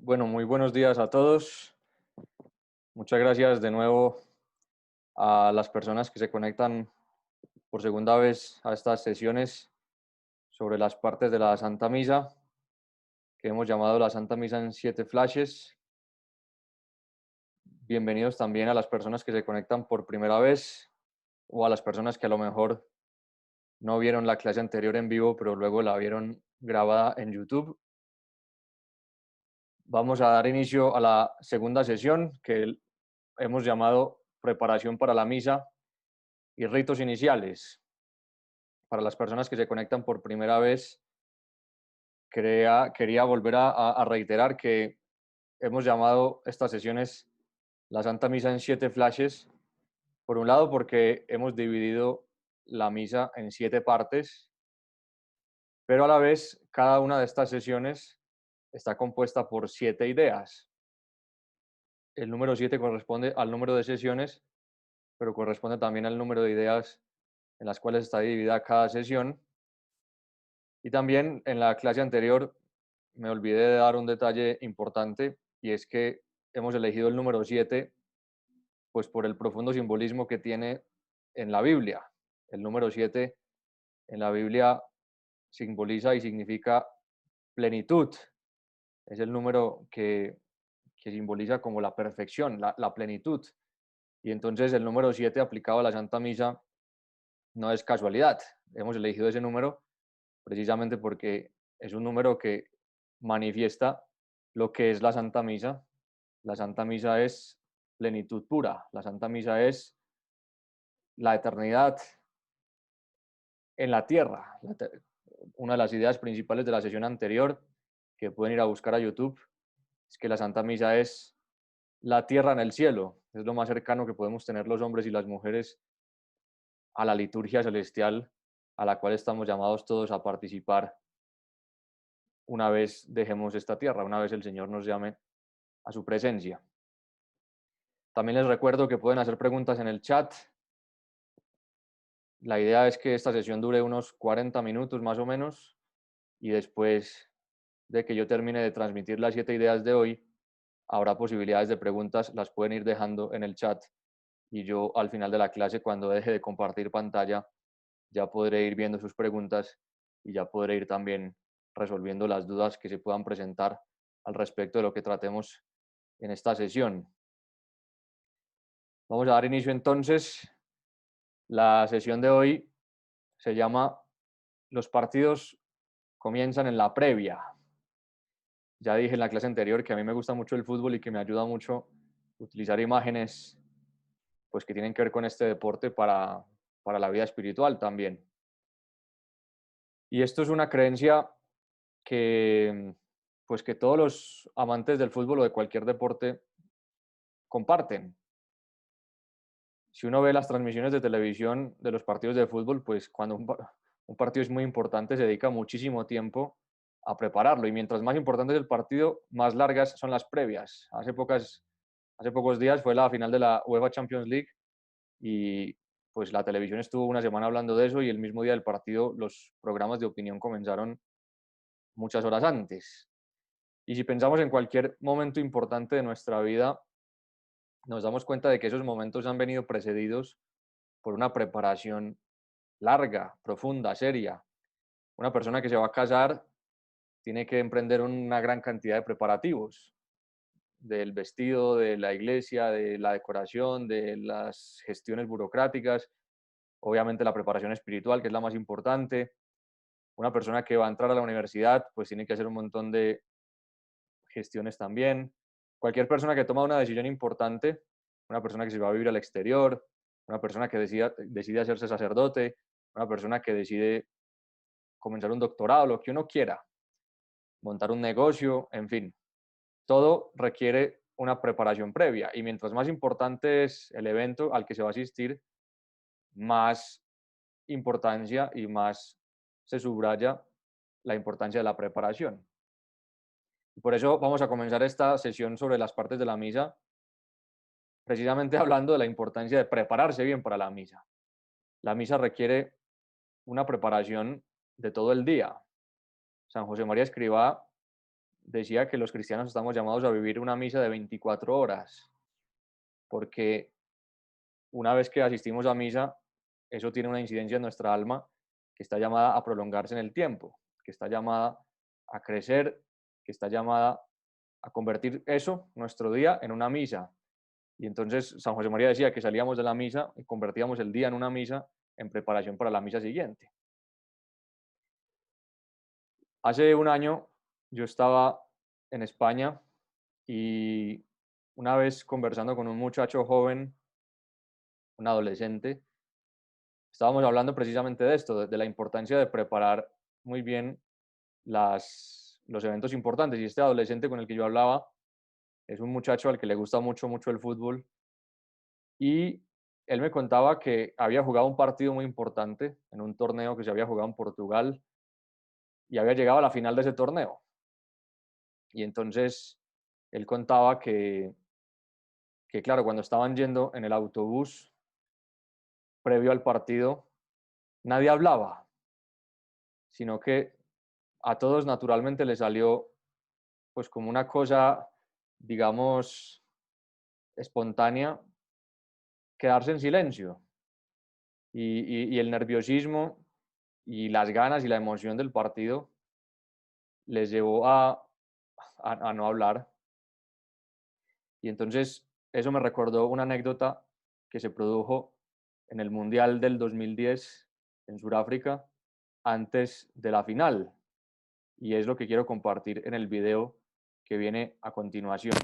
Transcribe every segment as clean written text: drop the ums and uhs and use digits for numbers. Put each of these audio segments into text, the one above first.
Bueno, muy buenos días a todos. Muchas gracias de nuevo a las personas que se conectan por segunda vez a estas sesiones sobre las partes de la Santa Misa, que hemos llamado la Santa Misa en 7 flashes. Bienvenidos también a las personas que se conectan por primera vez o a las personas que a lo mejor no vieron la clase anterior en vivo, pero luego la vieron grabada en YouTube. Vamos a dar inicio a la segunda sesión que hemos llamado Preparación para la Misa y ritos iniciales. Para las personas que se conectan por primera vez, quería volver a reiterar que hemos llamado estas sesiones la Santa Misa en 7 flashes. Por un lado, porque hemos dividido la misa en 7 partes, pero a la vez cada una de estas sesiones está compuesta por 7 ideas. El número 7 corresponde al número de sesiones, pero corresponde también al número de ideas en las cuales está dividida cada sesión. Y también en la clase anterior me olvidé de dar un detalle importante, y es que hemos elegido el número 7 pues por el profundo simbolismo que tiene en la Biblia. El número 7 en la Biblia simboliza y significa plenitud. Es el número que simboliza como la perfección, la plenitud. Y entonces el número 7 aplicado a la Santa Misa no es casualidad. Hemos elegido ese número precisamente porque es un número que manifiesta lo que es la Santa Misa. La Santa Misa es plenitud pura. La Santa Misa es la eternidad en la tierra. Una de las ideas principales de la sesión anterior, que pueden ir a buscar a YouTube, es que la Santa Misa es la tierra en el cielo. Es lo más cercano que podemos tener los hombres y las mujeres a la liturgia celestial a la cual estamos llamados todos a participar una vez dejemos esta tierra, una vez el Señor nos llame a su presencia. También les recuerdo que pueden hacer preguntas en el chat. La idea es que esta sesión dure unos 40 minutos más o menos, y después de que yo termine de transmitir las 7 ideas de hoy, habrá posibilidades de preguntas, las pueden ir dejando en el chat, y yo al final de la clase, cuando deje de compartir pantalla, ya podré ir viendo sus preguntas y ya podré ir también resolviendo las dudas que se puedan presentar al respecto de lo que tratemos en esta sesión. Vamos a dar inicio entonces. La sesión de hoy se llama Los partidos comienzan en la previa. Ya dije en la clase anterior que a mí me gusta mucho el fútbol y que me ayuda mucho utilizar imágenes pues que tienen que ver con este deporte para la vida espiritual también. Y esto es una creencia que pues que todos los amantes del fútbol o de cualquier deporte comparten. Si uno ve las transmisiones de televisión de los partidos de fútbol, pues cuando un partido es muy importante, se dedica muchísimo tiempo a prepararlo. Y mientras más importante es el partido, más largas son las previas. Hace pocos días fue la final de la UEFA Champions League, y pues la televisión estuvo una semana hablando de eso, y el mismo día del partido los programas de opinión comenzaron muchas horas antes. Y si pensamos en cualquier momento importante de nuestra vida, nos damos cuenta de que esos momentos han venido precedidos por una preparación larga, profunda, seria. Una persona que se va a casar tiene que emprender una gran cantidad de preparativos, del vestido, de la iglesia, de la decoración, de las gestiones burocráticas, obviamente la preparación espiritual, que es la más importante. Una persona que va a entrar a la universidad, pues tiene que hacer un montón de gestiones también. Cualquier persona que toma una decisión importante, una persona que se va a vivir al exterior, una persona que decide hacerse sacerdote, una persona que decide comenzar un doctorado, lo que uno quiera, montar un negocio, en fin, todo requiere una preparación previa, y mientras más importante es el evento al que se va a asistir, más importancia y más se subraya la importancia de la preparación. Y por eso vamos a comenzar esta sesión sobre las partes de la misa, precisamente hablando de la importancia de prepararse bien para la misa. La misa requiere una preparación de todo el día. San José María Escrivá decía que los cristianos estamos llamados a vivir una misa de 24 horas, porque una vez que asistimos a misa, eso tiene una incidencia en nuestra alma que está llamada a prolongarse en el tiempo, que está llamada a crecer, que está llamada a convertir eso, nuestro día, en una misa. Y entonces San José María decía que salíamos de la misa y convertíamos el día en una misa en preparación para la misa siguiente. Hace un año yo estaba en España y una vez conversando con un muchacho joven, un adolescente, estábamos hablando precisamente de esto, de la importancia de preparar muy bien los eventos importantes. Y este adolescente con el que yo hablaba es un muchacho al que le gusta mucho, mucho el fútbol. Y él me contaba que había jugado un partido muy importante en un torneo que se había jugado en Portugal y había llegado a la final de ese torneo. Y entonces él contaba que claro, cuando estaban yendo en el autobús previo al partido, nadie hablaba, sino que a todos naturalmente les salió pues como una cosa, digamos, espontánea, quedarse en silencio. Y el nerviosismo y las ganas y la emoción del partido les llevó a no hablar. Y entonces eso me recordó una anécdota que se produjo en el Mundial del 2010 en Sudáfrica antes de la final. Y es lo que quiero compartir en el video que viene a continuación.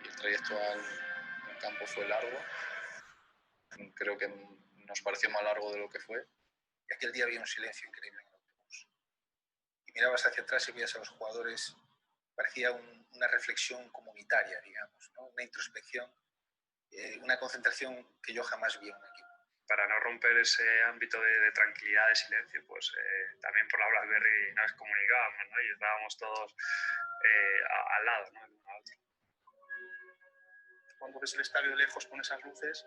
Y el trayecto al campo fue largo. Creo que nos pareció más largo de lo que fue. Y aquel día había un silencio increíble en el autobús. Y mirabas hacia atrás y veías a los jugadores, parecía una reflexión comunitaria, digamos, ¿no? Una introspección, una concentración que yo jamás vi en un equipo. Para no romper ese ámbito de tranquilidad, de silencio, pues también por la BlackBerry nos comunicábamos, ¿no? Y estábamos todos al lado, ¿no? Cuando ves el estadio de lejos con esas luces,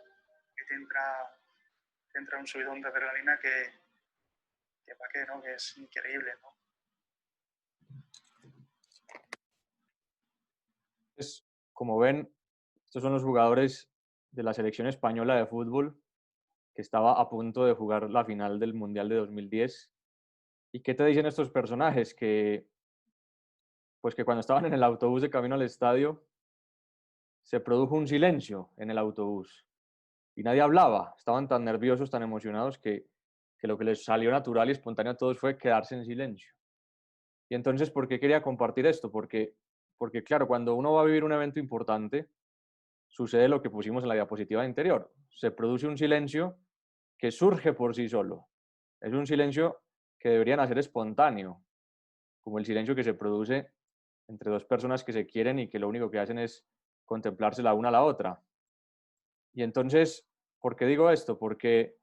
que te entra un subidón de adrenalina que para qué, ¿no? Que es increíble, ¿no? Pues, como ven, estos son los jugadores de la selección española de fútbol que estaba a punto de jugar la final del Mundial de 2010. ¿Y qué te dicen estos personajes? Pues que cuando estaban en el autobús de camino al estadio, se produjo un silencio en el autobús y nadie hablaba. Estaban tan nerviosos, tan emocionados que lo que les salió natural y espontáneo a todos fue quedarse en silencio. Y entonces, ¿por qué quería compartir esto? Porque claro, cuando uno va a vivir un evento importante, sucede lo que pusimos en la diapositiva anterior. Se produce un silencio que surge por sí solo. Es un silencio que debería ser espontáneo, como el silencio que se produce entre dos personas que se quieren y que lo único que hacen es contemplarse la una a la otra. Y entonces, ¿por qué digo esto? Porque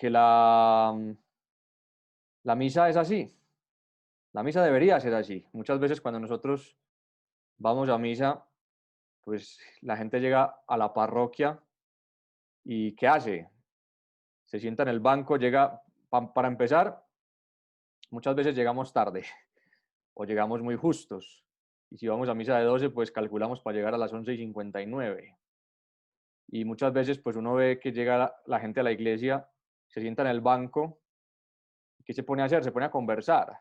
la misa es así. La misa debería ser así. Muchas veces cuando nosotros vamos a misa, pues la gente llega a la parroquia y ¿qué hace? Se sienta en el banco, llega, para empezar, muchas veces llegamos tarde o llegamos muy justos. Y si vamos a misa de 12, pues calculamos para llegar a las 11:59. Y muchas veces pues uno ve que llega la gente a la iglesia, se sienta en el banco, ¿y qué se pone a hacer? Se pone a conversar.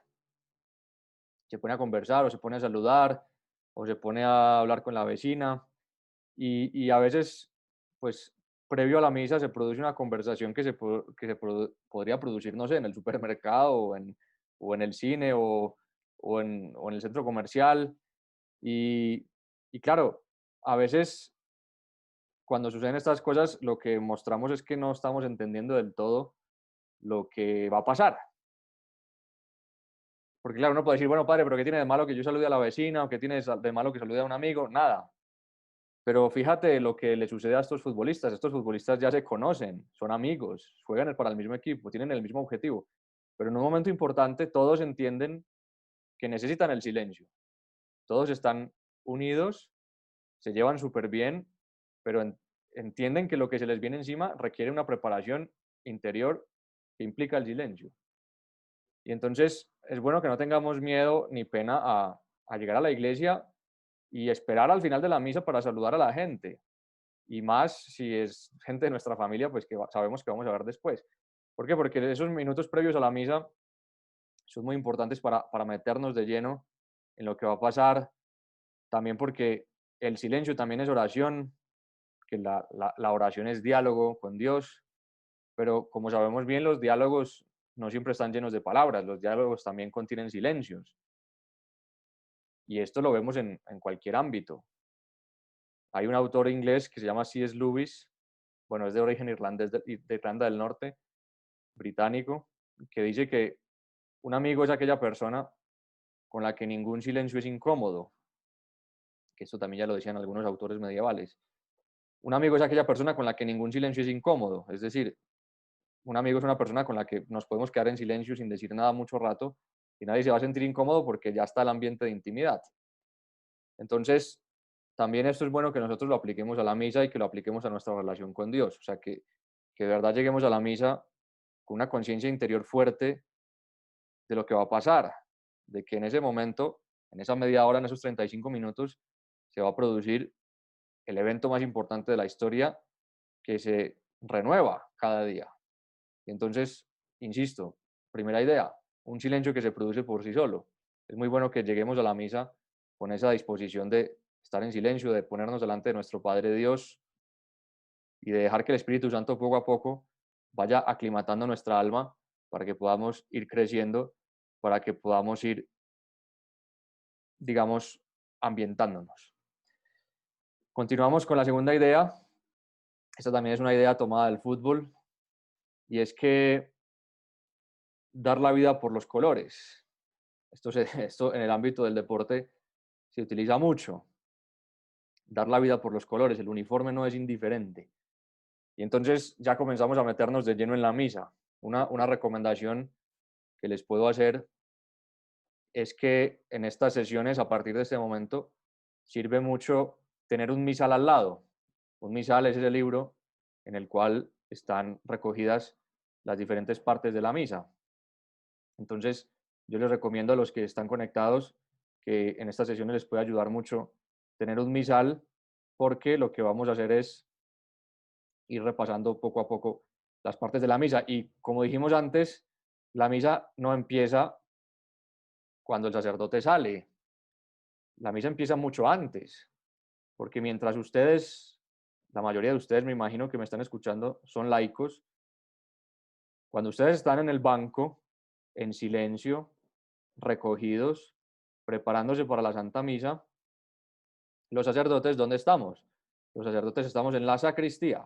Se pone a conversar o se pone a saludar o se pone a hablar con la vecina. Y a veces, pues previo a la misa se produce una conversación podría producir, no sé, en el supermercado o en el cine o en el centro comercial. Y, y claro, a veces cuando suceden estas cosas, lo que mostramos es que no estamos entendiendo del todo lo que va a pasar. Porque claro, uno puede decir, bueno, padre, pero ¿qué tiene de malo que yo salude a la vecina? ¿O qué tiene de malo que salude a un amigo? Nada. Pero fíjate lo que le sucede a estos futbolistas. Estos futbolistas ya se conocen, son amigos, juegan para el mismo equipo, tienen el mismo objetivo. Pero en un momento importante todos entienden que necesitan el silencio. Todos están unidos se llevan súper bien, pero entienden que lo que se les viene encima requiere una preparación interior que implica el silencio. Y entonces es bueno que no tengamos miedo ni pena a llegar a la iglesia y esperar al final de la misa para saludar a la gente. Y más si es gente de nuestra familia, pues que sabemos que vamos a ver después. ¿Por qué? Porque esos minutos previos a la misa son muy importantes para meternos de lleno en lo que va a pasar. También porque el silencio también es oración, que la oración es diálogo con Dios, pero como sabemos bien, los diálogos no siempre están llenos de palabras, los diálogos también contienen silencios. Y esto lo vemos en cualquier ámbito. Hay un autor inglés que se llama C.S. Lewis, bueno, es de origen irlandés, de Irlanda del Norte, británico, que dice que un amigo es aquella persona con la que ningún silencio es incómodo, que esto también ya lo decían algunos autores medievales. Un amigo es aquella persona con la que ningún silencio es incómodo, es decir, un amigo es una persona con la que nos podemos quedar en silencio sin decir nada mucho rato y nadie se va a sentir incómodo porque ya está el ambiente de intimidad. Entonces, también esto es bueno que nosotros lo apliquemos a la misa y que lo apliquemos a nuestra relación con Dios. O sea, que de verdad lleguemos a la misa con una conciencia interior fuerte de lo que va a pasar, de que en ese momento, en esa media hora, en esos 35 minutos, se va a producir el evento más importante de la historia que se renueva cada día. Y entonces, insisto, primera idea, un silencio que se produce por sí solo. Es muy bueno que lleguemos a la misa con esa disposición de estar en silencio, de ponernos delante de nuestro Padre Dios y de dejar que el Espíritu Santo poco a poco vaya aclimatando nuestra alma para que podamos ir creciendo, para que podamos ir, digamos, ambientándonos. Continuamos con la segunda idea. Esta también es una idea tomada del fútbol y es que dar la vida por los colores. Esto en el ámbito del deporte se utiliza mucho. Dar la vida por los colores, el uniforme no es indiferente. Y entonces ya comenzamos a meternos de lleno en la misa. Una recomendación que les puedo hacer es que en estas sesiones, a partir de este momento, sirve mucho tener un misal al lado. Un misal es ese libro en el cual están recogidas las diferentes partes de la misa. Entonces, yo les recomiendo a los que están conectados que en estas sesiones les puede ayudar mucho tener un misal, porque lo que vamos a hacer es ir repasando poco a poco las partes de la misa. Y como dijimos antes, la misa no empieza cuando el sacerdote sale. La misa empieza mucho antes, porque mientras ustedes, la mayoría de ustedes me imagino que me están escuchando, son laicos, cuando ustedes están en el banco, en silencio, recogidos, preparándose para la Santa Misa, los sacerdotes, ¿dónde estamos? Los sacerdotes estamos en la sacristía.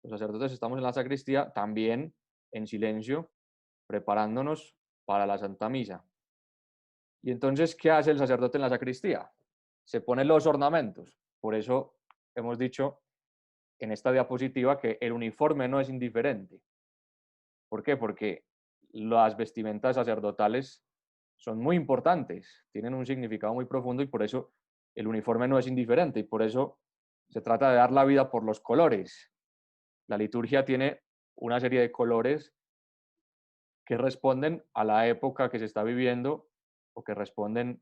Los sacerdotes estamos en la sacristía también en silencio, preparándonos para la Santa Misa. Y entonces, ¿qué hace el sacerdote en la sacristía? Se pone los ornamentos. Por eso hemos dicho en esta diapositiva que el uniforme no es indiferente. ¿Por qué? Porque las vestimentas sacerdotales son muy importantes, tienen un significado muy profundo y por eso el uniforme no es indiferente y por eso se trata de dar la vida por los colores. La liturgia tiene una serie de colores que responden a la época que se está viviendo o que responden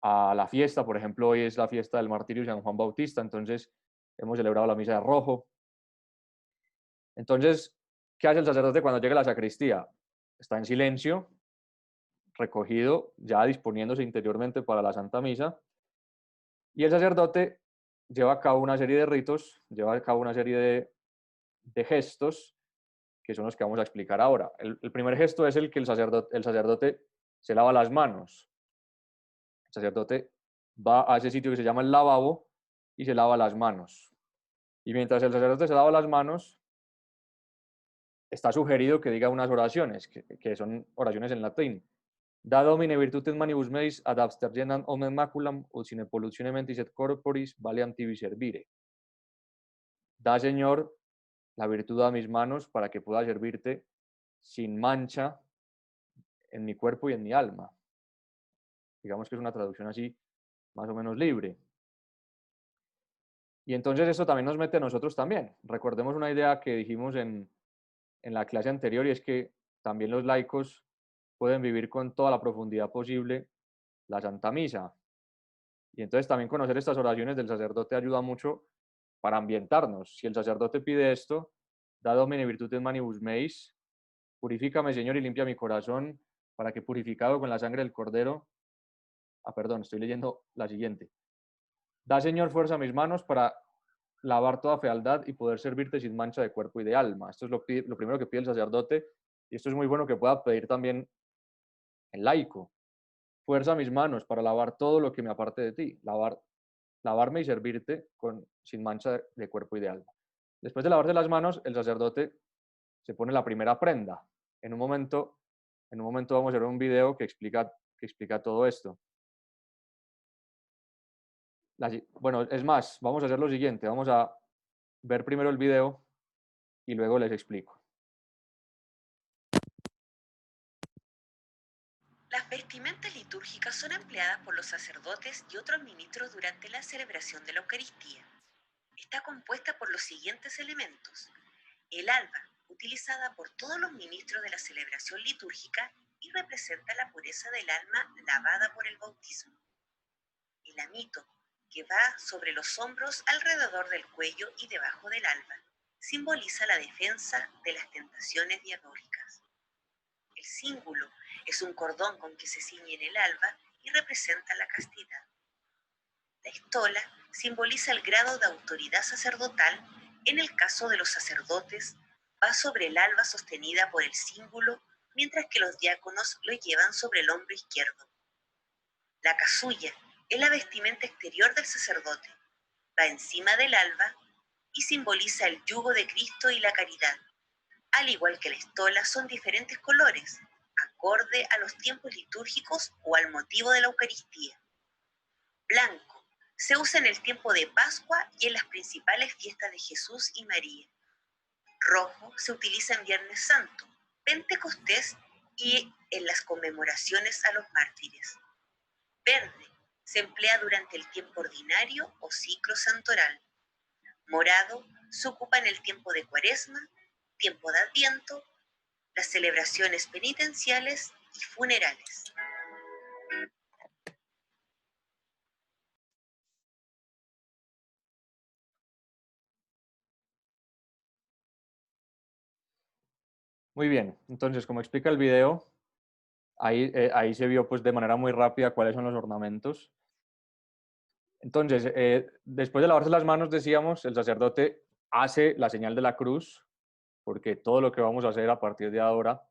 a la fiesta. Por ejemplo, hoy es la fiesta del martirio de San Juan Bautista, entonces hemos celebrado la misa de rojo. Entonces, ¿qué hace el sacerdote cuando llega a la sacristía? Está en silencio, recogido, ya disponiéndose interiormente para la Santa Misa, y el sacerdote lleva a cabo una serie de ritos, lleva a cabo una serie de gestos, que son los que vamos a explicar ahora. El primer gesto es el que el sacerdote se lava las manos. El sacerdote va a ese sitio que se llama el lavabo y se lava las manos. Y mientras el sacerdote se lava las manos, está sugerido que diga unas oraciones, que son oraciones en latín. Da Domine virtutem manibus meis ad abstergenam omnem maculam ut sine pollutione mentis et corporis valeam tibi servire. Da, Señor, la virtud a mis manos para que pueda servirte sin mancha en mi cuerpo y en mi alma. Digamos que es una traducción así más o menos libre. Y entonces esto también nos mete a nosotros también. Recordemos una idea que dijimos en la clase anterior y es que también los laicos pueden vivir con toda la profundidad posible la Santa Misa. Y entonces también conocer estas oraciones del sacerdote ayuda mucho para ambientarnos. Si el sacerdote pide esto, da Domine virtutem manibus meis, purifícame, Señor, y limpia mi corazón, para que purificado con la sangre del Cordero, perdón, estoy leyendo la siguiente. Da, Señor, fuerza a mis manos para lavar toda fealdad y poder servirte sin mancha de cuerpo y de alma. Esto es lo primero que pide el sacerdote, y esto es muy bueno que pueda pedir también el laico. Fuerza a mis manos para lavar todo lo que me aparte de ti, lavarme y servirte sin mancha de cuerpo y de alma. Después de lavarse las manos, el sacerdote se pone la primera prenda. En un momento vamos a ver un video que explica todo esto. Bueno, es más, vamos a hacer lo siguiente, vamos a ver primero el video y luego les explico. Las vestimentas litúrgicas son empleadas por los sacerdotes y otros ministros durante la celebración de la Eucaristía. Está compuesta por los siguientes elementos: el alba, utilizada por todos los ministros de la celebración litúrgica y representa la pureza del alma lavada por el bautismo; el amito, que va sobre los hombros, alrededor del cuello y debajo del alba, simboliza la defensa de las tentaciones diabólicas; el cíngulo es un cordón con que se ciñe en el alba y representa la castidad; la estola simboliza el grado de autoridad sacerdotal. En el caso de los sacerdotes, va sobre el alba sostenida por el cíngulo, mientras que los diáconos lo llevan sobre el hombro izquierdo. La casulla es la vestimenta exterior del sacerdote, va encima del alba y simboliza el yugo de Cristo y la caridad. Al igual que la estola, son diferentes colores, acorde a los tiempos litúrgicos o al motivo de la Eucaristía. Blanco se usa en el tiempo de Pascua y en las principales fiestas de Jesús y María. Rojo se utiliza en Viernes Santo, Pentecostés y en las conmemoraciones a los mártires. Verde se emplea durante el tiempo ordinario o ciclo santoral. Morado se ocupa en el tiempo de Cuaresma, tiempo de Adviento, las celebraciones penitenciales y funerales. Muy bien, entonces como explica el video, ahí se vio pues de manera muy rápida cuáles son los ornamentos. Entonces, después de lavarse las manos, decíamos, el sacerdote hace la señal de la cruz, porque todo lo que vamos a hacer a partir de ahora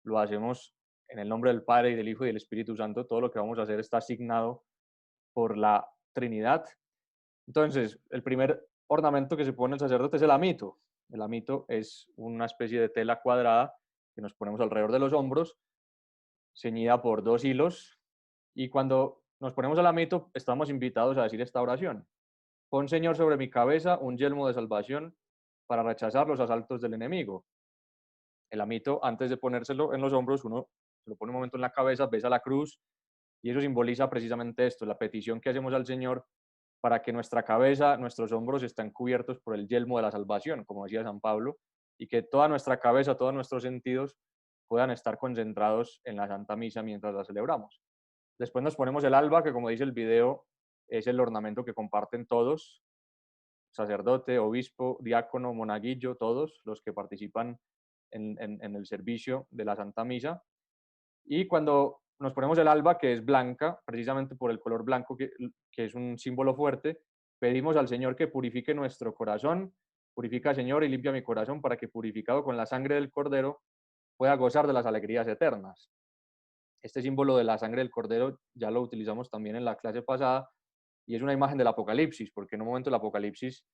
lo hacemos en el nombre del Padre y del Hijo y del Espíritu Santo. Todo lo que vamos a hacer está asignado por la Trinidad. Entonces, el primer ornamento que se pone el sacerdote es el amito. El amito es una especie de tela cuadrada que nos ponemos alrededor de los hombros, ceñida por 2 hilos, y cuando nos ponemos el amito estamos invitados a decir esta oración. Pon, Señor, sobre mi cabeza un yelmo de salvación para rechazar los asaltos del enemigo. El amito, antes de ponérselo en los hombros, uno se lo pone un momento en la cabeza, besa la cruz, y eso simboliza precisamente esto, la petición que hacemos al Señor para que nuestra cabeza, nuestros hombros estén cubiertos por el yelmo de la salvación, como decía San Pablo, y que toda nuestra cabeza, todos nuestros sentidos puedan estar concentrados en la Santa Misa mientras la celebramos. Después nos ponemos el alba, que como dice el video, es el ornamento que comparten todos, sacerdote, obispo, diácono, monaguillo, todos los que participan en el servicio de la Santa Misa. Y cuando nos ponemos el alba, que es blanca, precisamente por el color blanco, que es un símbolo fuerte, pedimos al Señor que purifique nuestro corazón. Purifica, Señor, y limpia mi corazón para que, purificado con la sangre del Cordero, pueda gozar de las alegrías eternas. Este símbolo de la sangre del Cordero ya lo utilizamos también en la clase pasada y es una imagen del Apocalipsis, porque en un momento el Apocalipsis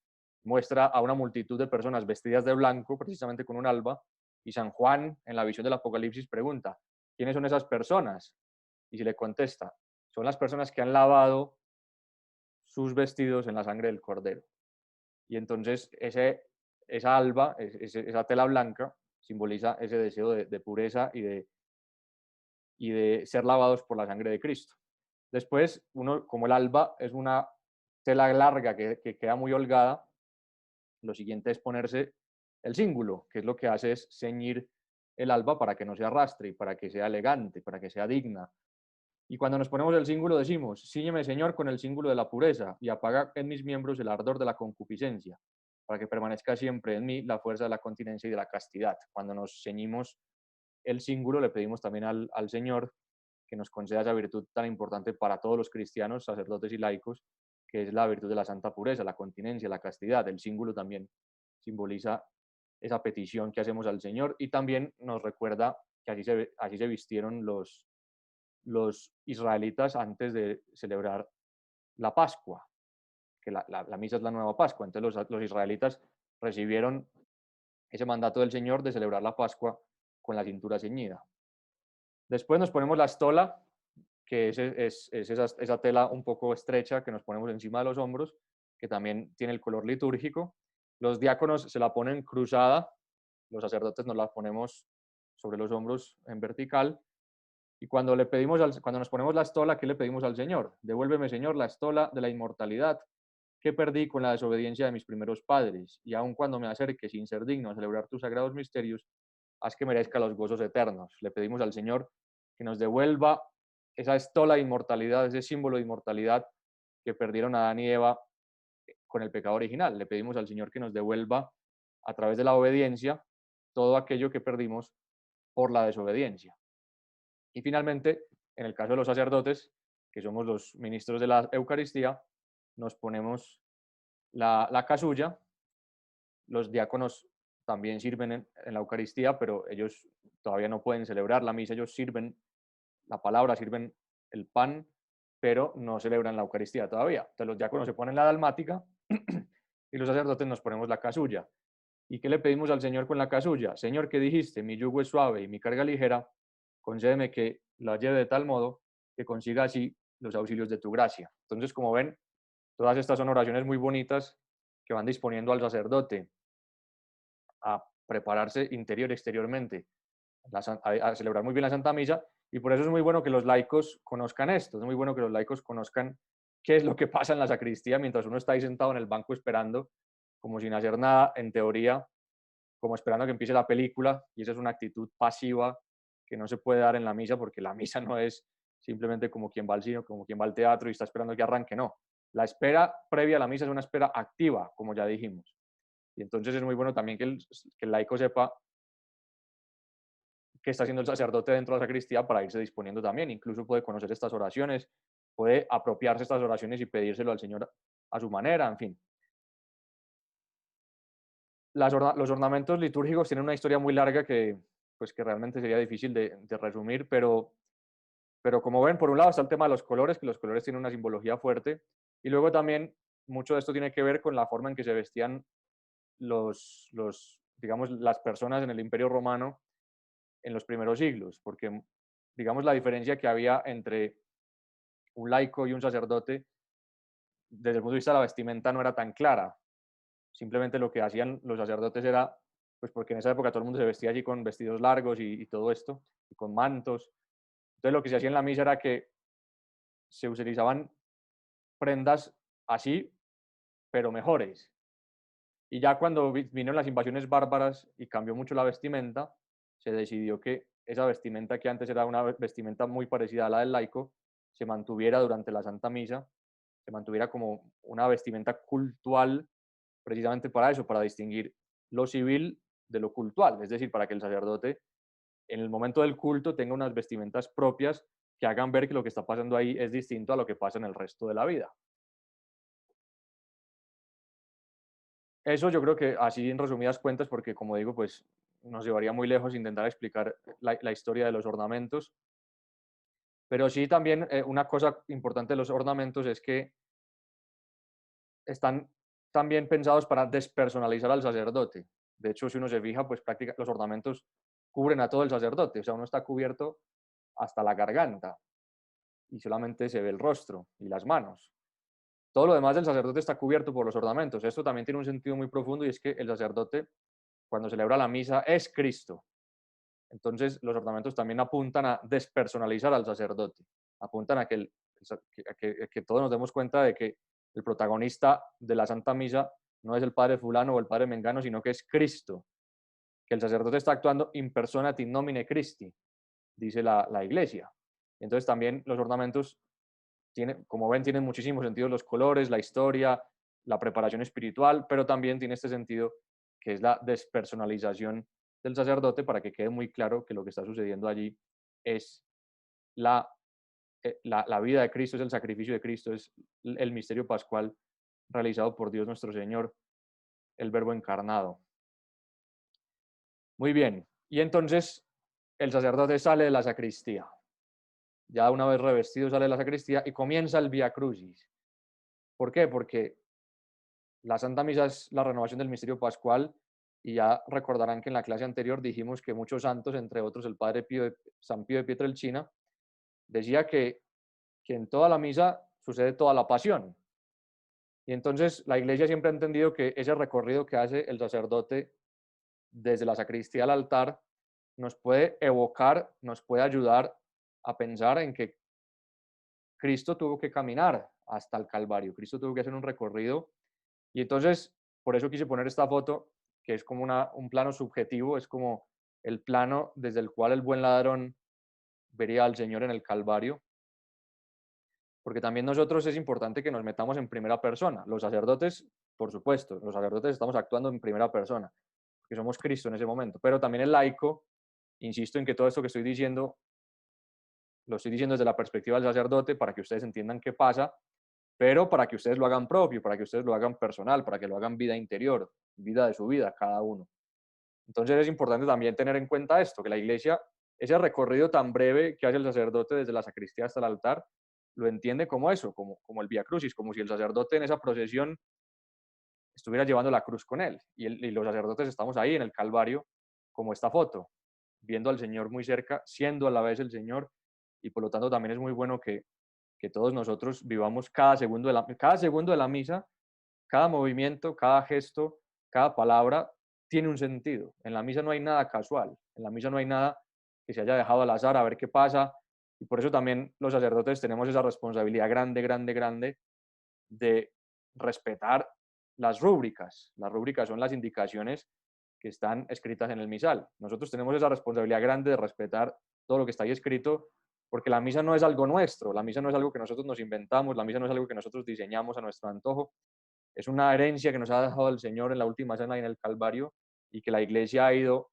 muestra a una multitud de personas vestidas de blanco, precisamente con un alba, y San Juan, en la visión del Apocalipsis, pregunta, ¿quiénes son esas personas? Y se le contesta, son las personas que han lavado sus vestidos en la sangre del Cordero. Y entonces esa alba, esa tela blanca, simboliza ese deseo de pureza y de ser lavados por la sangre de Cristo. Después, como el alba es una tela larga que queda muy holgada, lo siguiente es ponerse el cíngulo, que es lo que hace es ceñir el alba para que no se arrastre y para que sea elegante, para que sea digna. Y cuando nos ponemos el cíngulo decimos, cíñeme, Señor, con el cíngulo de la pureza y apaga en mis miembros el ardor de la concupiscencia, para que permanezca siempre en mí la fuerza de la continencia y de la castidad. Cuando nos ceñimos el cíngulo, le pedimos también al Señor que nos conceda esa virtud tan importante para todos los cristianos, sacerdotes y laicos, que es la virtud de la santa pureza, la continencia, la castidad. El cíngulo también simboliza esa petición que hacemos al Señor y también nos recuerda que así se vistieron los israelitas antes de celebrar la Pascua, que la misa es la nueva Pascua. Entonces los israelitas recibieron ese mandato del Señor de celebrar la Pascua con la cintura ceñida. Después nos ponemos la estola, que es esa tela un poco estrecha que nos ponemos encima de los hombros, que también tiene el color litúrgico. Los diáconos se la ponen cruzada, los sacerdotes nos la ponemos sobre los hombros en vertical. Y cuando nos ponemos la estola, ¿qué le pedimos al Señor? Devuélveme, Señor, la estola de la inmortalidad que perdí con la desobediencia de mis primeros padres, y aun cuando me acerque sin ser digno a celebrar tus sagrados misterios, haz que merezca los gozos eternos. Le pedimos al Señor que nos devuelva esa estola de inmortalidad, ese símbolo de inmortalidad que perdieron Adán y Eva con el pecado original. Le pedimos al Señor que nos devuelva a través de la obediencia todo aquello que perdimos por la desobediencia. Y finalmente, en el caso de los sacerdotes, que somos los ministros de la Eucaristía, nos ponemos la casulla. Los diáconos también sirven en la Eucaristía, pero ellos todavía no pueden celebrar la misa, ellos sirven la palabra, sirven el pan, pero no celebran la Eucaristía todavía. Entonces los diáconos se ponen la dalmática y los sacerdotes nos ponemos la casulla. ¿Y qué le pedimos al Señor con la casulla? Señor, ¿qué dijiste? Mi yugo es suave y mi carga ligera, concédeme que la lleve de tal modo que consiga así los auxilios de tu gracia. Entonces, como ven, todas estas son oraciones muy bonitas que van disponiendo al sacerdote a prepararse interior y exteriormente, a celebrar muy bien la Santa Misa, y por eso es muy bueno que los laicos conozcan esto, es muy bueno que los laicos conozcan qué es lo que pasa en la sacristía mientras uno está ahí sentado en el banco esperando, como sin hacer nada, en teoría, como esperando que empiece la película, y esa es una actitud pasiva que no se puede dar en la misa, porque la misa no es simplemente como quien va al cine, como quien va al teatro y está esperando que arranque, no. La espera previa a la misa es una espera activa, como ya dijimos. Y entonces es muy bueno también que el laico sepa qué está haciendo el sacerdote dentro de la sacristía para irse disponiendo también. Incluso puede conocer estas oraciones, puede apropiarse estas oraciones y pedírselo al Señor a su manera, en fin. Los ornamentos litúrgicos tienen una historia muy larga que realmente sería difícil de resumir, pero como ven, por un lado está el tema de los colores, que los colores tienen una simbología fuerte, y luego también mucho de esto tiene que ver con la forma en que se vestían digamos, las personas en el Imperio Romano en los primeros siglos, porque digamos la diferencia que había entre un laico y un sacerdote desde el punto de vista de la vestimenta no era tan clara. Simplemente lo que hacían los sacerdotes era, pues porque en esa época todo el mundo se vestía allí con vestidos largos y todo esto, y con mantos. Entonces lo que se hacía en la misa era que se utilizaban prendas así, pero mejores. Y ya cuando vinieron las invasiones bárbaras y cambió mucho la vestimenta, se decidió que esa vestimenta que antes era una vestimenta muy parecida a la del laico, se mantuviera durante la Santa Misa, se mantuviera como una vestimenta cultual, precisamente para eso, para distinguir lo civil de lo cultual, es decir, para que el sacerdote en el momento del culto tenga unas vestimentas propias que hagan ver que lo que está pasando ahí es distinto a lo que pasa en el resto de la vida. Eso yo creo que así en resumidas cuentas, porque como digo, pues nos llevaría muy lejos intentar explicar la historia de los ornamentos. Pero sí también una cosa importante de los ornamentos es que están también pensados para despersonalizar al sacerdote. De hecho, si uno se fija, pues los ornamentos cubren a todo el sacerdote, o sea, uno está cubierto hasta la garganta y solamente se ve el rostro y las manos. Todo lo demás del sacerdote está cubierto por los ornamentos. Esto también tiene un sentido muy profundo y es que el sacerdote, cuando celebra la misa, es Cristo. Entonces, los ornamentos también apuntan a despersonalizar al sacerdote, apuntan a que todos nos demos cuenta de que El protagonista de la Santa Misa no es el padre fulano o el padre mengano, sino que es Cristo, que el sacerdote está actuando in persona et in nomine Christi, dice la Iglesia. Entonces también los ornamentos, como ven, tienen muchísimo sentido los colores, la historia, la preparación espiritual, pero también tiene este sentido que es la despersonalización del sacerdote para que quede muy claro que lo que está sucediendo allí es la vida de Cristo, es el sacrificio de Cristo, es el misterio pascual realizado por Dios nuestro Señor, el Verbo encarnado. Muy bien, y entonces el sacerdote sale de la sacristía. Ya una vez revestido sale de la sacristía y comienza el Vía Crucis. ¿Por qué? Porque la Santa Misa es la renovación del misterio pascual y ya recordarán que en la clase anterior dijimos que muchos santos, entre otros el Padre San Pío de Pietrelcina, decía que en toda la misa sucede toda la pasión. Y entonces la Iglesia siempre ha entendido que ese recorrido que hace el sacerdote desde la sacristía al altar nos puede evocar, nos puede ayudar a pensar en que Cristo tuvo que caminar hasta el Calvario, Cristo tuvo que hacer un recorrido. Y entonces, por eso quise poner esta foto, que es como un plano subjetivo, es como el plano desde el cual el buen ladrón vería al Señor en el Calvario, porque también nosotros es importante que nos metamos en primera persona. Los sacerdotes, por supuesto, los sacerdotes estamos actuando en primera persona, porque somos Cristo en ese momento, pero también el laico, insisto en que todo esto que estoy diciendo, lo estoy diciendo desde la perspectiva del sacerdote para que ustedes entiendan qué pasa, pero para que ustedes lo hagan propio, para que ustedes lo hagan personal, para que lo hagan vida interior, vida de su vida, cada uno. Entonces es importante también tener en cuenta esto, que la Iglesia, ese recorrido tan breve que hace el sacerdote desde la sacristía hasta el altar, lo entiende como eso, como el Vía Crucis, como si el sacerdote en esa procesión estuviera llevando la cruz con él. Y los sacerdotes estamos ahí en el Calvario, como esta foto, viendo al Señor muy cerca, siendo a la vez el Señor, y por lo tanto también es muy bueno que todos nosotros vivamos cada segundo de la misa, cada movimiento, cada gesto, cada palabra tiene un sentido. En la misa no hay nada casual, en la misa no hay nada que se haya dejado al azar a ver qué pasa, y por eso también los sacerdotes tenemos esa responsabilidad grande, grande, grande de respetar las rúbricas. Las rúbricas son las indicaciones que están escritas en el misal. Nosotros tenemos esa responsabilidad grande de respetar todo lo que está ahí escrito, porque la misa no es algo nuestro, la misa no es algo que nosotros nos inventamos, la misa no es algo que nosotros diseñamos a nuestro antojo, es una herencia que nos ha dejado el Señor en la última cena y en el Calvario, y que la Iglesia ha ido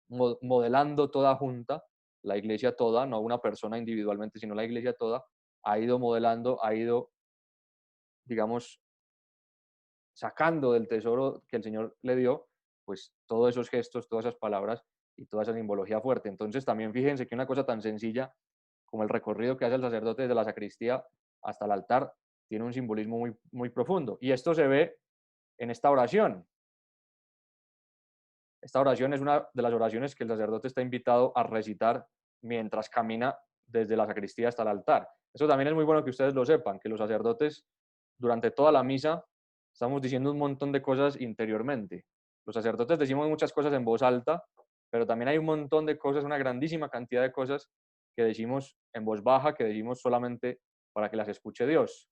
modelando toda junta, la Iglesia toda, no una persona individualmente, sino la Iglesia toda, ha ido modelando, ha ido, digamos, sacando del tesoro que el Señor le dio, pues todos esos gestos, todas esas palabras y toda esa simbología fuerte. Entonces también fíjense que una cosa tan sencilla como el recorrido que hace el sacerdote desde la sacristía hasta el altar tiene un simbolismo muy, muy profundo. Y esto se ve en esta oración. Esta oración es una de las oraciones que el sacerdote está invitado a recitar mientras camina desde la sacristía hasta el altar. Eso también es muy bueno que ustedes lo sepan, que los sacerdotes durante toda la misa estamos diciendo un montón de cosas interiormente. Los sacerdotes decimos muchas cosas en voz alta, pero también hay un montón de cosas, una grandísima cantidad de cosas que decimos en voz baja, que decimos solamente para que las escuche Dios.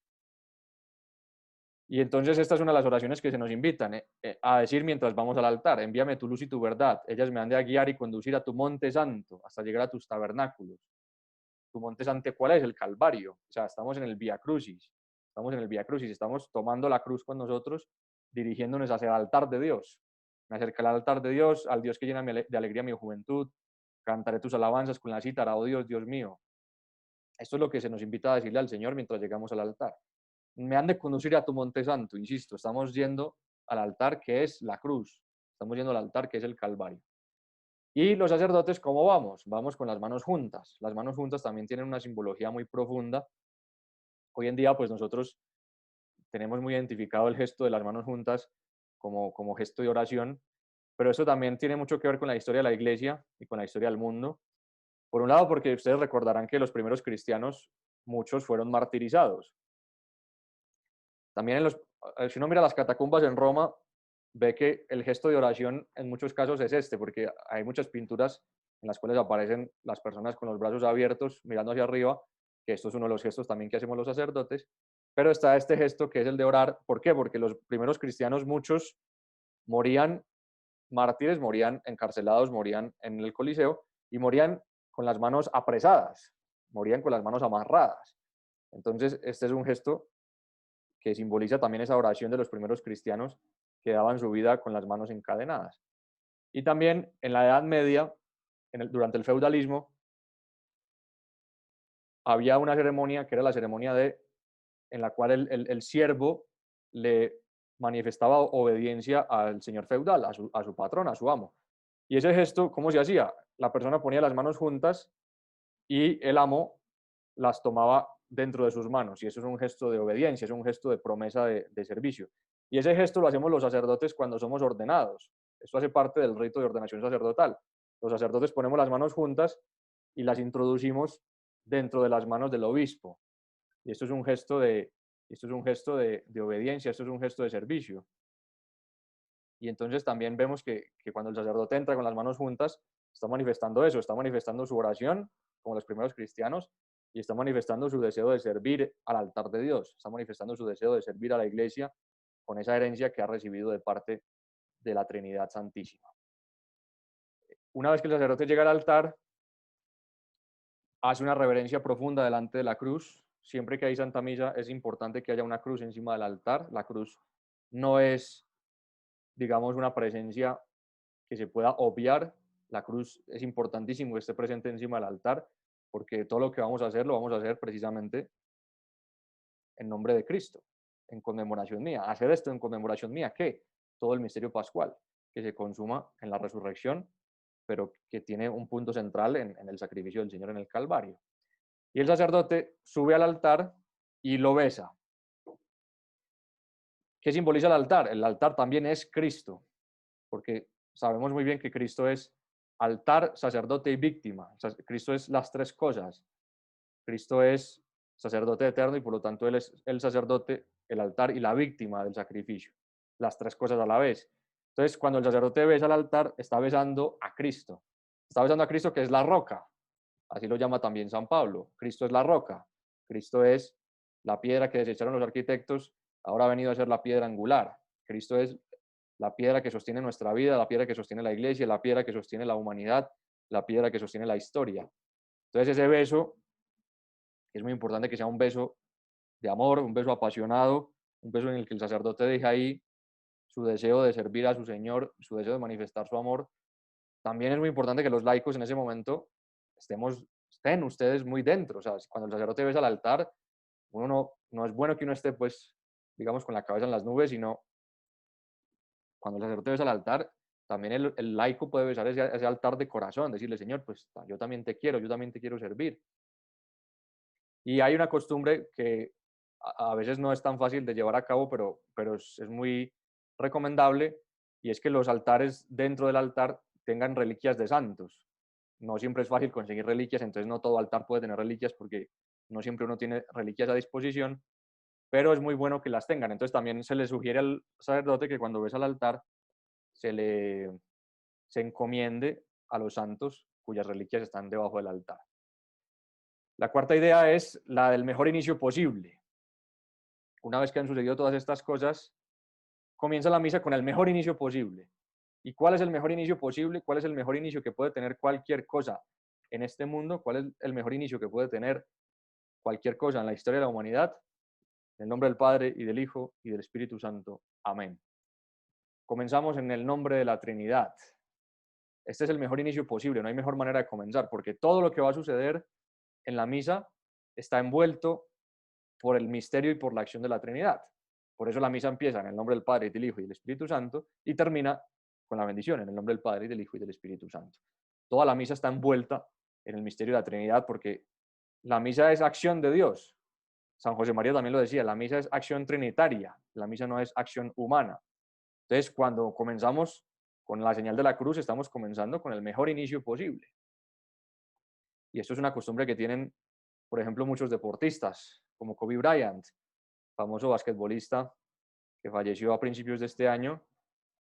Y entonces esta es una de las oraciones que se nos invitan a decir mientras vamos al altar. Envíame tu luz y tu verdad. Ellas me han de guiar y conducir a tu monte santo hasta llegar a tus tabernáculos. ¿Tu monte santo cuál es? El Calvario. O sea, estamos en el Vía Crucis. Estamos en el Vía Crucis. Estamos tomando la cruz con nosotros, dirigiéndonos hacia el altar de Dios. Me acercaré al altar de Dios, al Dios que llena de alegría mi juventud. Cantaré tus alabanzas con la cítara, oh Dios, Dios mío. Esto es lo que se nos invita a decirle al Señor mientras llegamos al altar. Me han de conducir a tu monte santo, insisto, estamos yendo al altar que es la cruz, estamos yendo al altar que es el Calvario. Y los sacerdotes, ¿cómo vamos? Vamos con las manos juntas. Las manos juntas también tienen una simbología muy profunda. Hoy en día, pues nosotros tenemos muy identificado el gesto de las manos juntas como gesto de oración, pero eso también tiene mucho que ver con la historia de la Iglesia y con la historia del mundo. Por un lado, porque ustedes recordarán que los primeros cristianos, muchos fueron martirizados. También si uno mira las catacumbas en Roma, ve que el gesto de oración en muchos casos es este, porque hay muchas pinturas en las cuales aparecen las personas con los brazos abiertos mirando hacia arriba, que esto es uno de los gestos también que hacemos los sacerdotes, Pero está este gesto que es el de orar. ¿Por qué? Porque los primeros cristianos, muchos morían mártires, morían encarcelados, morían en el Coliseo y morían con las manos apresadas, morían con las manos amarradas. Entonces, este es un gesto que simboliza también esa oración de los primeros cristianos que daban su vida con las manos encadenadas. Y también en la Edad Media, durante el feudalismo, había una ceremonia que era la ceremonia en la cual el siervo le manifestaba obediencia al señor feudal, a su patrón, a su amo. Y ese gesto, ¿cómo se hacía? La persona ponía las manos juntas y el amo las tomaba dentro de sus manos. Y eso es un gesto de obediencia, es un gesto de promesa de servicio. Y ese gesto lo hacemos los sacerdotes cuando somos ordenados. Esto hace parte del rito de ordenación sacerdotal. Los sacerdotes ponemos las manos juntas y las introducimos dentro de las manos del obispo. Y esto es un gesto de obediencia, esto es un gesto de servicio. Y entonces también vemos que cuando el sacerdote entra con las manos juntas, está manifestando eso, está manifestando su oración, como los primeros cristianos, y está manifestando su deseo de servir al altar de Dios, está manifestando su deseo de servir a la iglesia con esa herencia que ha recibido de parte de la Trinidad Santísima. Una vez que el sacerdote llega al altar, hace una reverencia profunda delante de la cruz. Siempre que hay Santa Misa es importante que haya una cruz encima del altar. La cruz no es, digamos, una presencia que se pueda obviar. La cruz es importantísimo que esté presente encima del altar, porque todo lo que vamos a hacer lo vamos a hacer precisamente en nombre de Cristo, en conmemoración mía. Hacer esto en conmemoración mía, ¿qué? Todo el misterio pascual, que se consuma en la resurrección, pero que tiene un punto central en el sacrificio del Señor en el Calvario. Y el sacerdote sube al altar y lo besa. ¿Qué simboliza el altar? El altar también es Cristo, porque sabemos muy bien que Cristo es altar, sacerdote y víctima. Cristo es las tres cosas. Cristo es sacerdote eterno y por lo tanto Él es el sacerdote, el altar y la víctima del sacrificio. Las tres cosas a la vez. Entonces, cuando el sacerdote besa al altar, está besando a Cristo. Está besando a Cristo, que es la roca. Así lo llama también San Pablo. Cristo es la roca. Cristo es la piedra que desecharon los arquitectos, ahora ha venido a ser la piedra angular. Cristo es la piedra que sostiene nuestra vida, la piedra que sostiene la iglesia, la piedra que sostiene la humanidad, la piedra que sostiene la historia. Entonces ese beso es muy importante que sea un beso de amor, un beso apasionado, un beso en el que el sacerdote deja ahí su deseo de servir a su Señor, su deseo de manifestar su amor. También es muy importante que los laicos en ese momento estén ustedes muy dentro. O sea, cuando el sacerdote besa al altar, uno no es bueno que uno esté, pues, digamos, con la cabeza en las nubes, sino cuando el sacerdote besa al altar, también el laico puede besar ese altar de corazón, decirle, Señor, pues yo también te quiero, yo también te quiero servir. Y hay una costumbre que a veces no es tan fácil de llevar a cabo, pero es muy recomendable, y es que los altares dentro del altar tengan reliquias de santos. No siempre es fácil conseguir reliquias, entonces no todo altar puede tener reliquias porque no siempre uno tiene reliquias a disposición, pero es muy bueno que las tengan. Entonces también se le sugiere al sacerdote que cuando besa al altar se encomiende a los santos cuyas reliquias están debajo del altar. La cuarta idea es la del mejor inicio posible. Una vez que han sucedido todas estas cosas, comienza la misa con el mejor inicio posible. ¿Y cuál es el mejor inicio posible? ¿Cuál es el mejor inicio que puede tener cualquier cosa en este mundo? ¿Cuál es el mejor inicio que puede tener cualquier cosa en la historia de la humanidad? En el nombre del Padre, y del Hijo, y del Espíritu Santo. Amén. Comenzamos en el nombre de la Trinidad. Este es el mejor inicio posible, no hay mejor manera de comenzar, porque todo lo que va a suceder en la misa está envuelto por el misterio y por la acción de la Trinidad. Por eso la misa empieza en el nombre del Padre, y del Hijo y del Espíritu Santo, y termina con la bendición en el nombre del Padre, y del Hijo y del Espíritu Santo. Toda la misa está envuelta en el misterio de la Trinidad, porque la misa es acción de Dios. San José María también lo decía, la misa es acción trinitaria, la misa no es acción humana. Entonces, cuando comenzamos con la señal de la cruz, estamos comenzando con el mejor inicio posible. Y esto es una costumbre que tienen, por ejemplo, muchos deportistas, como Kobe Bryant, famoso basquetbolista que falleció a principios de este año.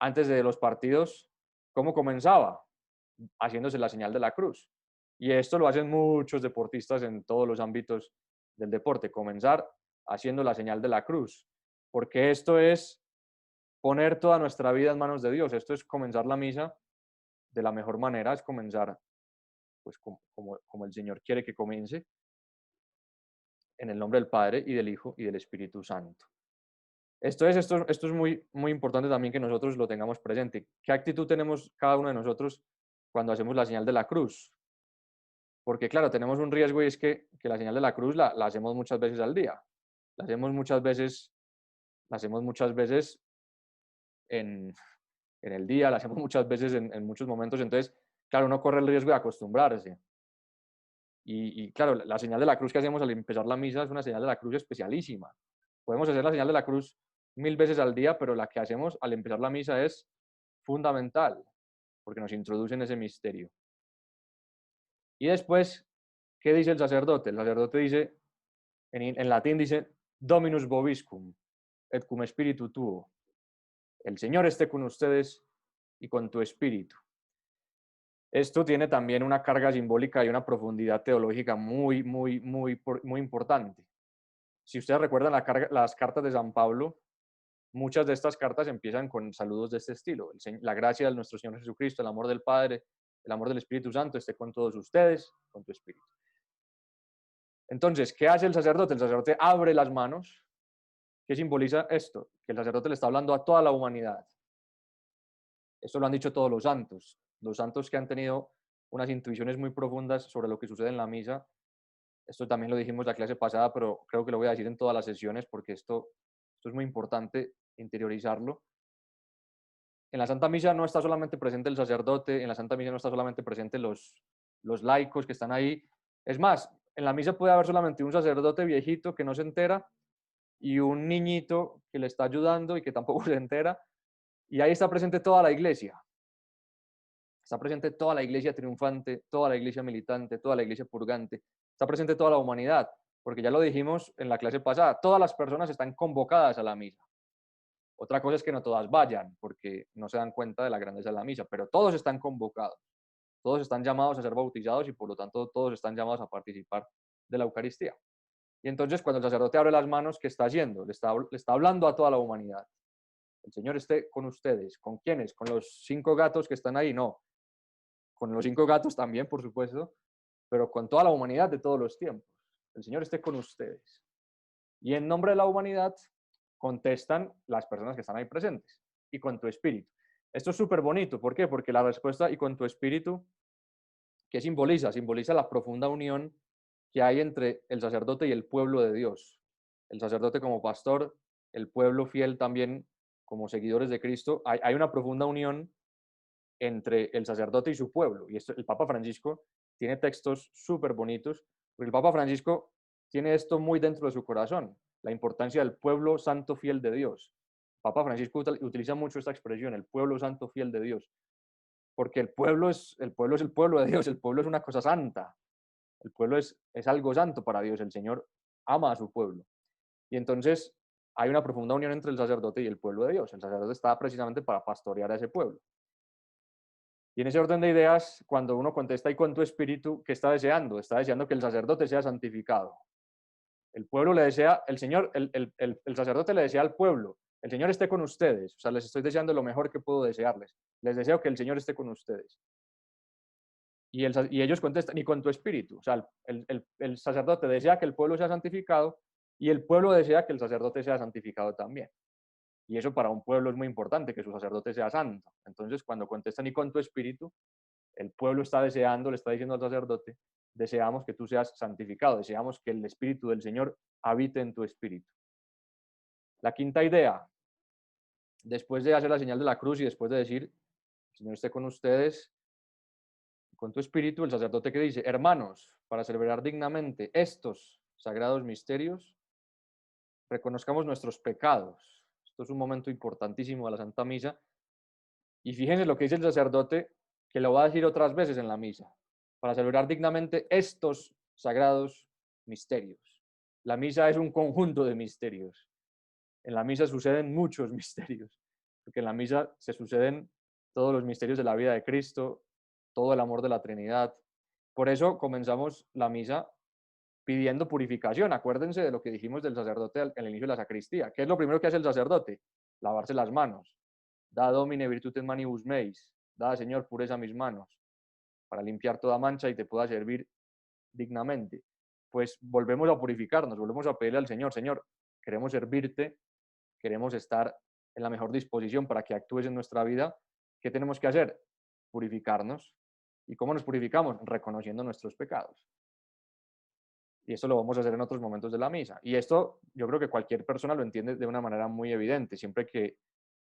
Antes de los partidos, ¿cómo comenzaba? Haciéndose la señal de la cruz. Y esto lo hacen muchos deportistas en todos los ámbitos del deporte, comenzar haciendo la señal de la cruz, porque esto es poner toda nuestra vida en manos de Dios. Esto es comenzar la misa de la mejor manera, es comenzar pues como el Señor quiere que comience, en el nombre del Padre y del Hijo y del Espíritu Santo. Esto es muy, muy importante también que nosotros lo tengamos presente. ¿Qué actitud tenemos cada uno de nosotros cuando hacemos la señal de la cruz? Porque claro, tenemos un riesgo y es que la señal de la cruz la hacemos muchas veces al día. La hacemos muchas veces en el día, la hacemos muchas veces en muchos momentos. Entonces, claro, uno corre el riesgo de acostumbrarse. Y claro, la señal de la cruz que hacemos al empezar la misa es una señal de la cruz especialísima. Podemos hacer la señal de la cruz 1000 veces al día, pero la que hacemos al empezar la misa es fundamental, porque nos introduce en ese misterio. Y después, ¿qué dice el sacerdote? El sacerdote dice, en latín dice, Dominus vobiscum, et cum spiritu tuo. El Señor esté con ustedes y con tu espíritu. Esto tiene también una carga simbólica y una profundidad teológica muy, muy, muy, muy importante. Si ustedes recuerdan las cartas de San Pablo, muchas de estas cartas empiezan con saludos de este estilo. La gracia de nuestro Señor Jesucristo, el amor del Padre, el amor del Espíritu Santo esté con todos ustedes, con tu espíritu. Entonces, ¿qué hace el sacerdote? El sacerdote abre las manos. ¿Qué simboliza esto? Que el sacerdote le está hablando a toda la humanidad. Esto lo han dicho todos los santos que han tenido unas intuiciones muy profundas sobre lo que sucede en la misa. Esto también lo dijimos la clase pasada, pero creo que lo voy a decir en todas las sesiones porque esto es muy importante interiorizarlo. En la Santa Misa no está solamente presente el sacerdote, en la Santa Misa no está solamente presente los laicos que están ahí. Es más, en la misa puede haber solamente un sacerdote viejito que no se entera y un niñito que le está ayudando y que tampoco se entera. Y ahí está presente toda la iglesia. Está presente toda la iglesia triunfante, toda la iglesia militante, toda la iglesia purgante. Está presente toda la humanidad, porque ya lo dijimos en la clase pasada, todas las personas están convocadas a la misa. Otra cosa es que no todas vayan, porque no se dan cuenta de la grandeza de la misa, pero todos están convocados. Todos están llamados a ser bautizados y por lo tanto todos están llamados a participar de la Eucaristía. Y entonces cuando el sacerdote abre las manos, ¿qué está haciendo? Le está hablando a toda la humanidad. El Señor esté con ustedes. ¿Con quiénes? ¿Con los 5 gatos que están ahí? No. Con los 5 gatos también, por supuesto, pero con toda la humanidad de todos los tiempos. El Señor esté con ustedes. Y en nombre de la humanidad contestan las personas que están ahí presentes. Y con tu espíritu. Esto es súper bonito. ¿Por qué? Porque la respuesta y con tu espíritu, ¿qué simboliza? Simboliza la profunda unión que hay entre el sacerdote y el pueblo de Dios. El sacerdote como pastor, el pueblo fiel también como seguidores de Cristo. Hay una profunda unión entre el sacerdote y su pueblo. Y esto, el Papa Francisco tiene textos súper bonitos, porque el Papa Francisco tiene esto muy dentro de su corazón, la importancia del pueblo santo fiel de Dios. El Papa Francisco utiliza mucho esta expresión, el pueblo santo fiel de Dios, porque el pueblo es el pueblo de Dios, el pueblo es una cosa santa, el pueblo es algo santo para Dios, el Señor ama a su pueblo. Y entonces hay una profunda unión entre el sacerdote y el pueblo de Dios. El sacerdote está precisamente para pastorear a ese pueblo. Y en ese orden de ideas, cuando uno contesta y con tu espíritu, ¿qué está deseando? Está deseando que el sacerdote sea santificado. El pueblo le desea, el Señor, el sacerdote le desea al pueblo, el Señor esté con ustedes. O sea, les estoy deseando lo mejor que puedo desearles. Les deseo que el Señor esté con ustedes. Y ellos contestan, y con tu espíritu. O sea, el sacerdote desea que el pueblo sea santificado y el pueblo desea que el sacerdote sea santificado también. Y eso para un pueblo es muy importante, que su sacerdote sea santo. Entonces, cuando contestan y con tu espíritu, el pueblo está deseando, le está diciendo al sacerdote, deseamos que tú seas santificado, deseamos que el Espíritu del Señor habite en tu espíritu. La quinta idea, después de hacer la señal de la cruz y después de decir, el Señor esté con ustedes, con tu espíritu, el sacerdote que dice, hermanos, para celebrar dignamente estos sagrados misterios, reconozcamos nuestros pecados. Esto es un momento importantísimo de la Santa Misa. Y fíjense lo que dice el sacerdote, que lo va a decir otras veces en la misa, para celebrar dignamente estos sagrados misterios. La misa es un conjunto de misterios. En la misa suceden muchos misterios, porque en la misa se suceden todos los misterios de la vida de Cristo, todo el amor de la Trinidad. Por eso comenzamos la misa pidiendo purificación. Acuérdense de lo que dijimos del sacerdote en el inicio de la sacristía. ¿Qué es lo primero que hace el sacerdote? Lavarse las manos. Da Domine virtutem manibus meis. Da, Señor, pureza a mis manos, para limpiar toda mancha y te pueda servir dignamente. Pues volvemos a purificarnos, volvemos a pedirle al Señor, Señor, queremos servirte, queremos estar en la mejor disposición para que actúes en nuestra vida. ¿Qué tenemos que hacer? Purificarnos. ¿Y cómo nos purificamos? Reconociendo nuestros pecados. Y esto lo vamos a hacer en otros momentos de la misa. Y esto yo creo que cualquier persona lo entiende de una manera muy evidente. Siempre que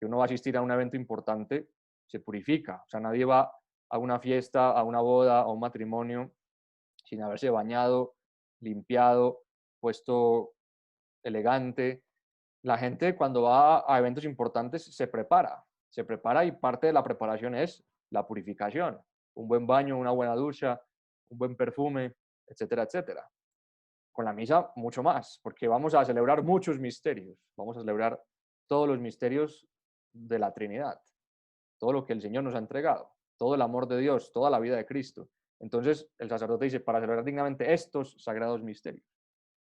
uno va a asistir a un evento importante, se purifica. O sea, nadie va a una fiesta, a una boda, a un matrimonio, sin haberse bañado, limpiado, puesto elegante. La gente cuando va a eventos importantes se prepara y parte de la preparación es la purificación. Un buen baño, una buena ducha, un buen perfume, etcétera, etcétera. Con la misa mucho más, porque vamos a celebrar muchos misterios, vamos a celebrar todos los misterios de la Trinidad, todo lo que el Señor nos ha entregado, todo el amor de Dios, toda la vida de Cristo. Entonces el sacerdote dice, para celebrar dignamente estos sagrados misterios.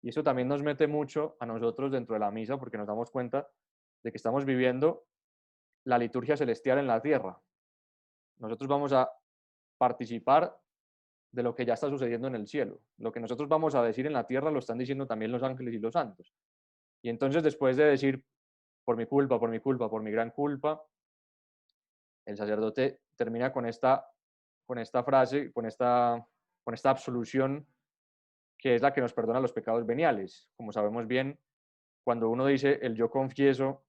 Y eso también nos mete mucho a nosotros dentro de la misa, porque nos damos cuenta de que estamos viviendo la liturgia celestial en la tierra. Nosotros vamos a participar de lo que ya está sucediendo en el cielo. Lo que nosotros vamos a decir en la tierra lo están diciendo también los ángeles y los santos. Y entonces después de decir, por mi culpa, por mi culpa, por mi gran culpa, el sacerdote termina con esta frase, con esta absolución, que es la que nos perdona los pecados veniales. Como sabemos bien, cuando uno dice el yo confieso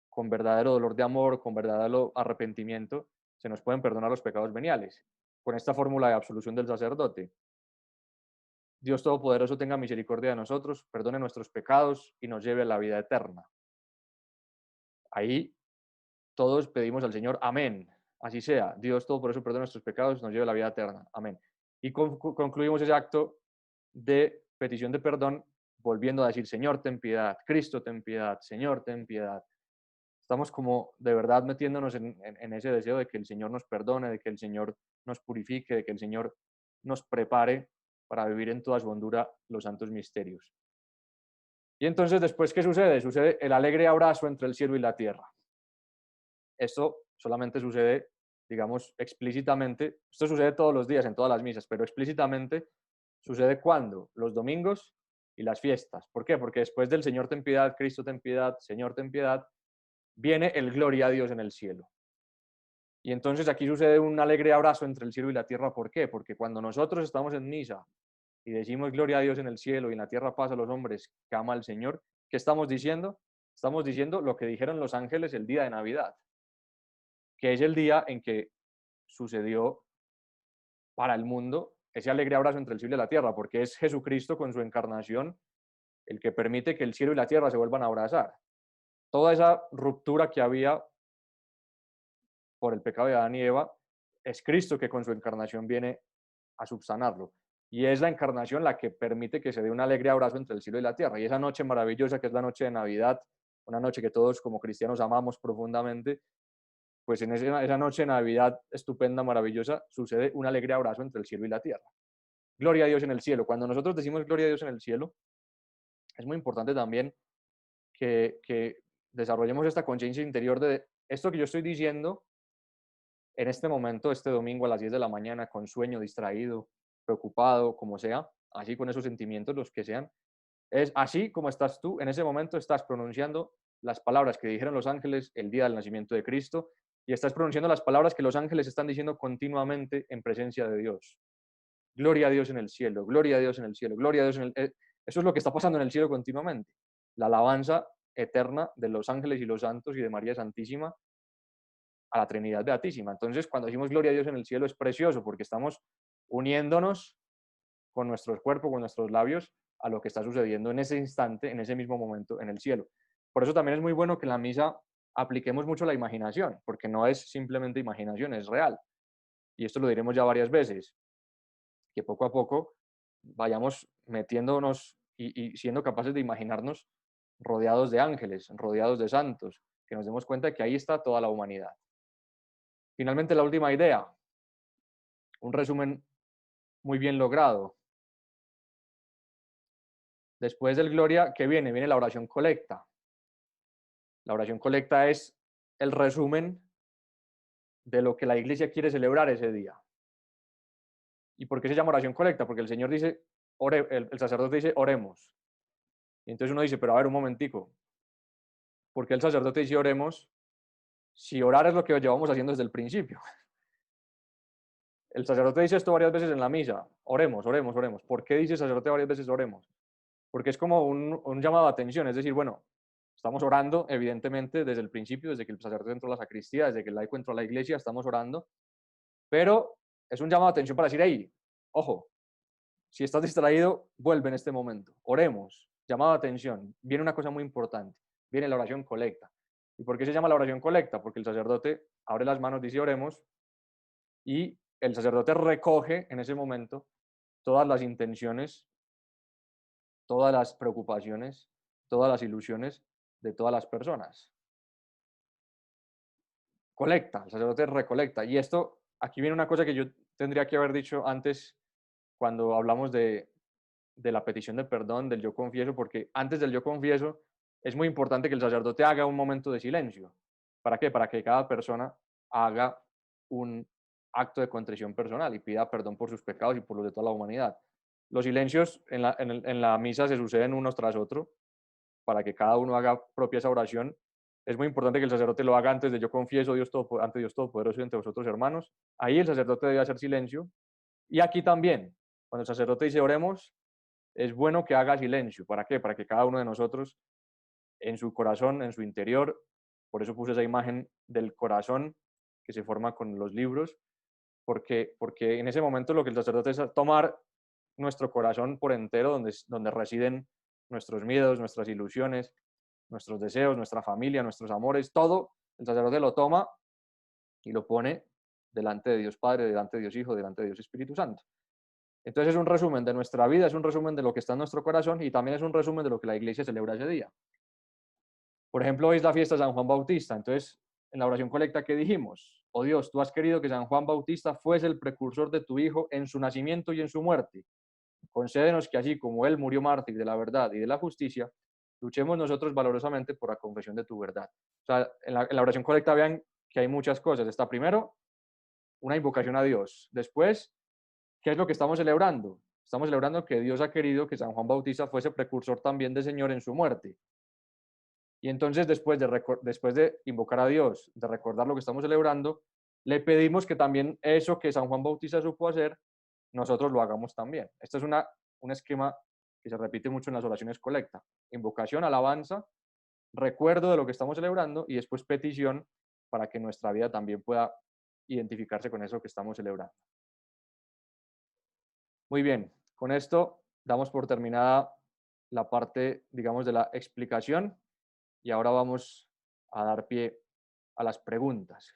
con verdadero dolor de amor, con verdadero arrepentimiento, se nos pueden perdonar los pecados veniales. Con esta fórmula de absolución del sacerdote, Dios Todopoderoso tenga misericordia de nosotros, perdone nuestros pecados y nos lleve a la vida eterna. Ahí todos pedimos al Señor, amén. Así sea, Dios Todopoderoso perdone nuestros pecados y nos lleve a la vida eterna. Amén. Y concluimos ese acto de petición de perdón volviendo a decir, Señor, ten piedad, Cristo, ten piedad, Señor, ten piedad. Estamos como de verdad metiéndonos en ese deseo de que el Señor nos perdone, de que el Señor nos purifique, de que el Señor nos prepare para vivir en toda su hondura los santos misterios. Y entonces, después, ¿qué sucede? Sucede el alegre abrazo entre el cielo y la tierra. Esto solamente sucede, digamos, explícitamente. Esto sucede todos los días en todas las misas, pero explícitamente sucede cuando los domingos y las fiestas. ¿Por qué? Porque después del Señor ten piedad, Cristo ten piedad, Señor ten piedad, viene el gloria a Dios en el cielo. Y entonces aquí sucede un alegre abrazo entre el cielo y la tierra. ¿Por qué? Porque cuando nosotros estamos en misa y decimos gloria a Dios en el cielo y en la tierra paz a los hombres que ama al Señor, ¿qué estamos diciendo? Estamos diciendo lo que dijeron los ángeles el día de Navidad, que es el día en que sucedió para el mundo ese alegre abrazo entre el cielo y la tierra, porque es Jesucristo con su encarnación el que permite que el cielo y la tierra se vuelvan a abrazar. Toda esa ruptura que había por el pecado de Adán y Eva, es Cristo que con su encarnación viene a subsanarlo. Y es la encarnación la que permite que se dé un alegre abrazo entre el cielo y la tierra. Y esa noche maravillosa que es la noche de Navidad, una noche que todos como cristianos amamos profundamente, pues en esa noche de Navidad estupenda, maravillosa, sucede un alegre abrazo entre el cielo y la tierra. Gloria a Dios en el cielo. Cuando nosotros decimos gloria a Dios en el cielo, es muy importante también que desarrollemos esta conciencia interior de esto que yo estoy diciendo en este momento, este domingo a las 10 de la mañana, con sueño, distraído, preocupado, como sea, así con esos sentimientos, los que sean, es así como estás tú, en ese momento estás pronunciando las palabras que dijeron los ángeles el día del nacimiento de Cristo y estás pronunciando las palabras que los ángeles están diciendo continuamente en presencia de Dios. Gloria a Dios en el cielo, gloria a Dios en el cielo, gloria a Dios en el... Eso es lo que está pasando en el cielo continuamente. La alabanza eterna de los ángeles y los santos y de María Santísima a la Trinidad Beatísima. Entonces, cuando decimos gloria a Dios en el cielo es precioso porque estamos uniéndonos con nuestros cuerpos, con nuestros labios, a lo que está sucediendo en ese instante, en ese mismo momento en el cielo. Por eso también es muy bueno que en la misa apliquemos mucho la imaginación, porque no es simplemente imaginación, es real. Y esto lo diremos ya varias veces, que poco a poco vayamos metiéndonos y siendo capaces de imaginarnos rodeados de ángeles, rodeados de santos, que nos demos cuenta de que ahí está toda la humanidad. Finalmente, la última idea, un resumen muy bien logrado. Después del Gloria, ¿qué viene? Viene la oración colecta. La oración colecta es el resumen de lo que la iglesia quiere celebrar ese día. ¿Y por qué se llama oración colecta? Porque el Señor dice, el sacerdote dice, oremos. Y entonces uno dice, pero a ver, un momentico, ¿por qué el sacerdote dice oremos si orar es lo que llevamos haciendo desde el principio? El sacerdote dice esto varias veces en la misa, oremos, oremos, oremos. ¿Por qué dice el sacerdote varias veces oremos? Porque es como un llamado de atención, es decir, bueno, estamos orando, evidentemente, desde el principio, desde que el sacerdote entró a la sacristía, desde que el laico entró a la iglesia, estamos orando, pero es un llamado de atención para decir, hey, ojo, si estás distraído, vuelve en este momento, oremos, llamado de atención, viene una cosa muy importante, viene la oración colecta. ¿Y por qué se llama la oración colecta? Porque el sacerdote abre las manos, dice oremos, y el sacerdote recoge en ese momento todas las intenciones, todas las preocupaciones, todas las ilusiones de todas las personas. Colecta, el sacerdote recolecta. Y esto, aquí viene una cosa que yo tendría que haber dicho antes cuando hablamos de la petición de perdón, del yo confieso, porque antes del yo confieso es muy importante que el sacerdote haga un momento de silencio. ¿Para qué? Para que cada persona haga un acto de contrición personal y pida perdón por sus pecados y por los de toda la humanidad. Los silencios en la misa se suceden unos tras otros para que cada uno haga propia esa oración. Es muy importante que el sacerdote lo haga antes de yo confieso ante Dios Todopoderoso y ante vosotros hermanos. Ahí el sacerdote debe hacer silencio. Y aquí también, cuando el sacerdote dice oremos, es bueno que haga silencio. ¿Para qué? Para que cada uno de nosotros en su corazón, en su interior, por eso puse esa imagen del corazón que se forma con los libros, porque en ese momento lo que el sacerdote es tomar nuestro corazón por entero, donde residen nuestros miedos, nuestras ilusiones, nuestros deseos, nuestra familia, nuestros amores, todo, el sacerdote lo toma y lo pone delante de Dios Padre, delante de Dios Hijo, delante de Dios Espíritu Santo. Entonces es un resumen de nuestra vida, es un resumen de lo que está en nuestro corazón y también es un resumen de lo que la iglesia celebra ese día. Por ejemplo, hoy es la fiesta de San Juan Bautista, entonces en la oración colecta que dijimos, oh Dios, tú has querido que San Juan Bautista fuese el precursor de tu Hijo en su nacimiento y en su muerte. Concédenos que así como él murió mártir de la verdad y de la justicia, luchemos nosotros valorosamente por la confesión de tu verdad. O sea, en la oración colecta vean que hay muchas cosas. Está primero una invocación a Dios. Después, ¿qué es lo que estamos celebrando? Estamos celebrando que Dios ha querido que San Juan Bautista fuese precursor también del Señor en su muerte. Y entonces, después de invocar a Dios, de recordar lo que estamos celebrando, le pedimos que también eso que San Juan Bautista supo hacer, nosotros lo hagamos también. Este es un esquema que se repite mucho en las oraciones colecta. Invocación, alabanza, recuerdo de lo que estamos celebrando y después petición para que nuestra vida también pueda identificarse con eso que estamos celebrando. Muy bien, con esto damos por terminada la parte, digamos, de la explicación y ahora vamos a dar pie a las preguntas.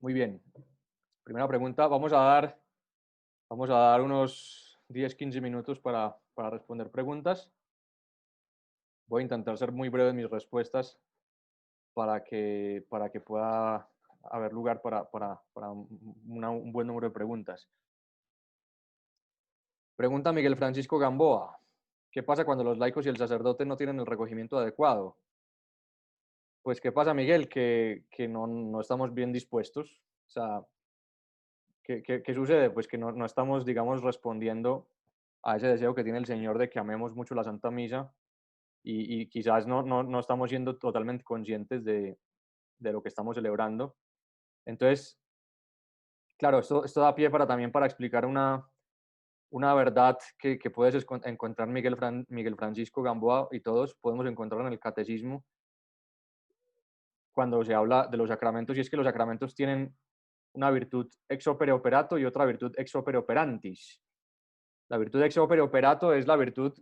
Muy bien. Primera pregunta, vamos a dar unos 10-15 minutos para responder preguntas. Voy a intentar ser muy breve en mis respuestas para que pueda haber lugar para un buen número de preguntas. Pregunta Miguel Francisco Gamboa. ¿Qué pasa cuando los laicos y el sacerdote no tienen el recogimiento adecuado? Pues, ¿qué pasa, Miguel? Que no estamos bien dispuestos. O sea, ¿qué sucede? Pues que no estamos, digamos, respondiendo a ese deseo que tiene el Señor de que amemos mucho la Santa Misa y quizás no estamos siendo totalmente conscientes de lo que estamos celebrando. Entonces, claro, esto da pie también para explicar una verdad que puedes encontrar Miguel Francisco Gamboa y todos podemos encontrar en el Catecismo cuando se habla de los sacramentos, y es que los sacramentos tienen una virtud ex opere operato y otra virtud ex opere operantis. La virtud ex opere operato es la virtud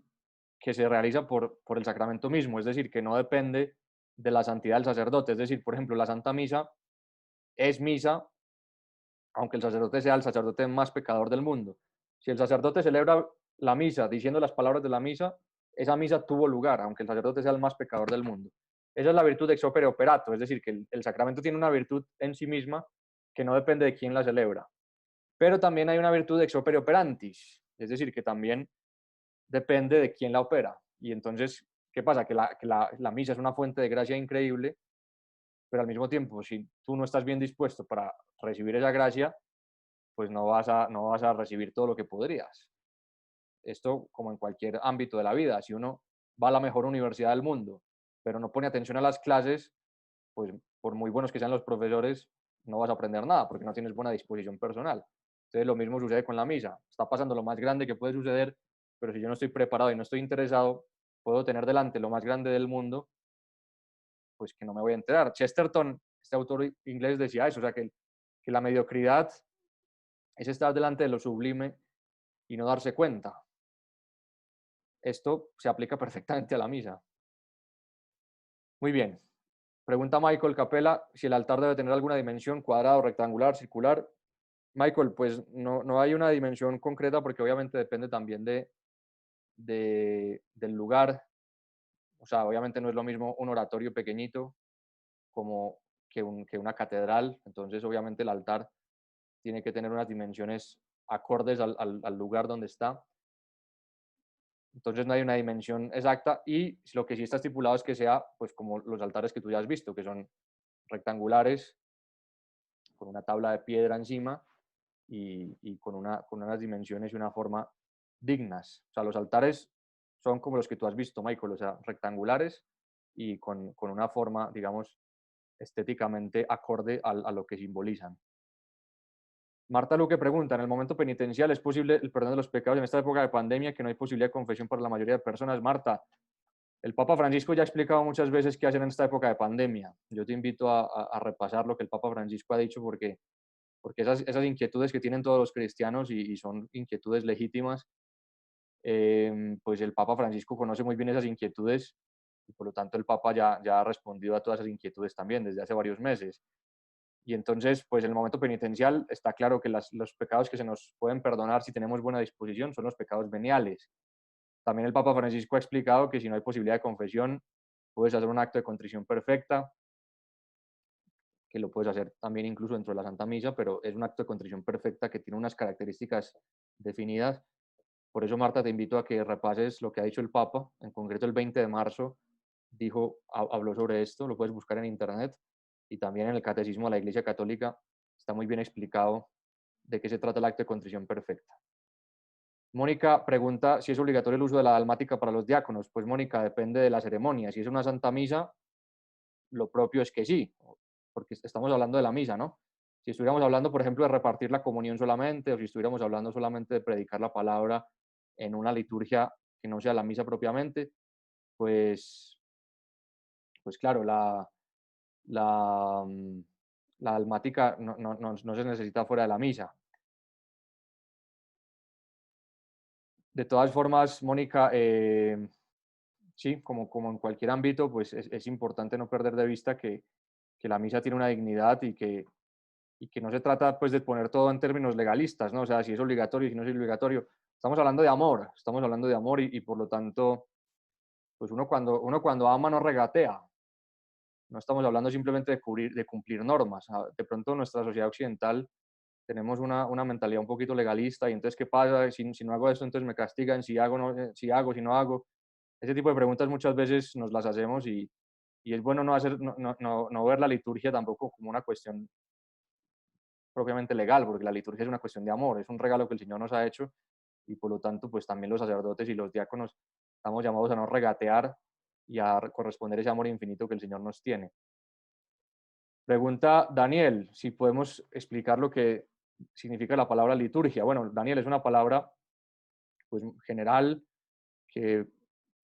que se realiza por el sacramento mismo, es decir, que no depende de la santidad del sacerdote. Es decir, por ejemplo, la Santa Misa es misa, aunque el sacerdote sea el sacerdote más pecador del mundo. Si el sacerdote celebra la misa diciendo las palabras de la misa, esa misa tuvo lugar, aunque el sacerdote sea el más pecador del mundo. esa es la virtud ex opere operato, es decir, que el sacramento tiene una virtud en sí misma que no depende de quién la celebra. Pero también hay una virtud ex opere operantis, es decir, que también depende de quién la opera. Y entonces, ¿qué pasa? Que la misa es una fuente de gracia increíble, pero al mismo tiempo, si tú no estás bien dispuesto para recibir esa gracia, pues no vas a recibir todo lo que podrías. Esto como en cualquier ámbito de la vida. Si uno va a la mejor universidad del mundo, pero no pone atención a las clases, pues por muy buenos que sean los profesores, no vas a aprender nada porque no tienes buena disposición personal. Entonces lo mismo sucede con la misa. Está pasando lo más grande que puede suceder, pero si yo no estoy preparado y no estoy interesado, puedo tener delante lo más grande del mundo, pues que no me voy a enterar. Chesterton, este autor inglés, decía eso, o sea, que la mediocridad es estar delante de lo sublime y no darse cuenta. Esto se aplica perfectamente a la misa. Muy bien. Pregunta Michael Capella si el altar debe tener alguna dimensión, cuadrado, rectangular, circular. Michael, pues no hay una dimensión concreta porque obviamente depende también del lugar. O sea, obviamente no es lo mismo un oratorio pequeñito como que una catedral. Entonces, obviamente el altar tiene que tener unas dimensiones acordes al lugar donde está. Entonces no hay una dimensión exacta y lo que sí está estipulado es que sea pues como los altares que tú ya has visto, que son rectangulares, con una tabla de piedra encima y con unas dimensiones y una forma dignas. O sea, los altares son como los que tú has visto, Michael, o sea, rectangulares y con una forma, digamos, estéticamente acorde a lo que simbolizan. Marta Luque pregunta, ¿en el momento penitencial es posible el perdón de los pecados en esta época de pandemia que no hay posibilidad de confesión para la mayoría de personas? Marta, el Papa Francisco ya ha explicado muchas veces qué hacer en esta época de pandemia. Yo te invito a repasar lo que el Papa Francisco ha dicho porque esas inquietudes que tienen todos los cristianos y son inquietudes legítimas, pues el Papa Francisco conoce muy bien esas inquietudes y por lo tanto el Papa ya ha respondido a todas esas inquietudes también desde hace varios meses. Y entonces, pues en el momento penitencial está claro que los pecados que se nos pueden perdonar si tenemos buena disposición son los pecados veniales. También el Papa Francisco ha explicado que si no hay posibilidad de confesión, puedes hacer un acto de contrición perfecta, que lo puedes hacer también incluso dentro de la Santa Misa, pero es un acto de contrición perfecta que tiene unas características definidas. Por eso, Marta, te invito a que repases lo que ha dicho el Papa. En concreto, el 20 de marzo habló sobre esto, lo puedes buscar en Internet, y también en el Catecismo de la Iglesia Católica está muy bien explicado de qué se trata el acto de contrición perfecta. Mónica pregunta si es obligatorio el uso de la dalmática para los diáconos. Pues Mónica, depende de la ceremonia. Si es una Santa Misa, lo propio es que sí, porque estamos hablando de la misa, ¿no? Si estuviéramos hablando, por ejemplo, de repartir la comunión solamente, o si estuviéramos hablando solamente de predicar la palabra en una liturgia que no sea la misa propiamente, pues claro, la, mm, la dalmática no se necesita fuera de la misa. De todas formas, Mónica, sí, como en cualquier ámbito, pues es importante no perder de vista que la misa tiene una dignidad y que no se trata pues de poner todo en términos legalistas, ¿no? O sea, si es obligatorio, si no es obligatorio. Estamos hablando de amor y por lo tanto, pues uno cuando ama no regatea. No estamos hablando simplemente de cumplir normas. De pronto en nuestra sociedad occidental tenemos una mentalidad un poquito legalista y entonces, ¿qué pasa? Si no hago esto, entonces me castigan, si hago, si no hago. Ese tipo de preguntas muchas veces nos las hacemos y es bueno no ver la liturgia tampoco como una cuestión propiamente legal, porque la liturgia es una cuestión de amor, es un regalo que el Señor nos ha hecho y por lo tanto, pues también los sacerdotes y los diáconos estamos llamados a no regatear y a corresponder ese amor infinito que el Señor nos tiene. Pregunta Daniel, si podemos explicar lo que significa la palabra liturgia. Bueno, Daniel, es una palabra pues, general que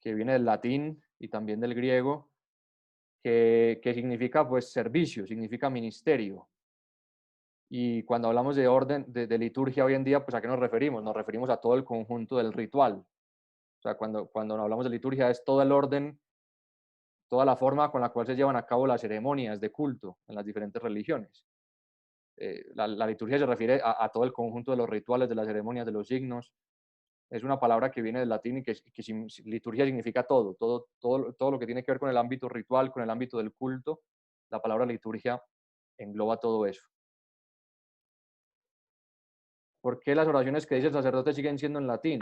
viene del latín y también del griego, que significa pues servicio, significa ministerio. Y cuando hablamos de orden, de liturgia hoy en día, pues ¿a qué nos referimos? Nos referimos a todo el conjunto del ritual. O sea, cuando hablamos de liturgia es todo el orden, toda la forma con la cual se llevan a cabo las ceremonias de culto en las diferentes religiones. La liturgia se refiere a todo el conjunto de los rituales, de las ceremonias, de los signos, Es una palabra que viene del latín y que liturgia significa todo lo que tiene que ver con el ámbito ritual, con el ámbito del culto. La palabra liturgia engloba todo eso. ¿Por qué las oraciones que dice el sacerdote siguen siendo en latín?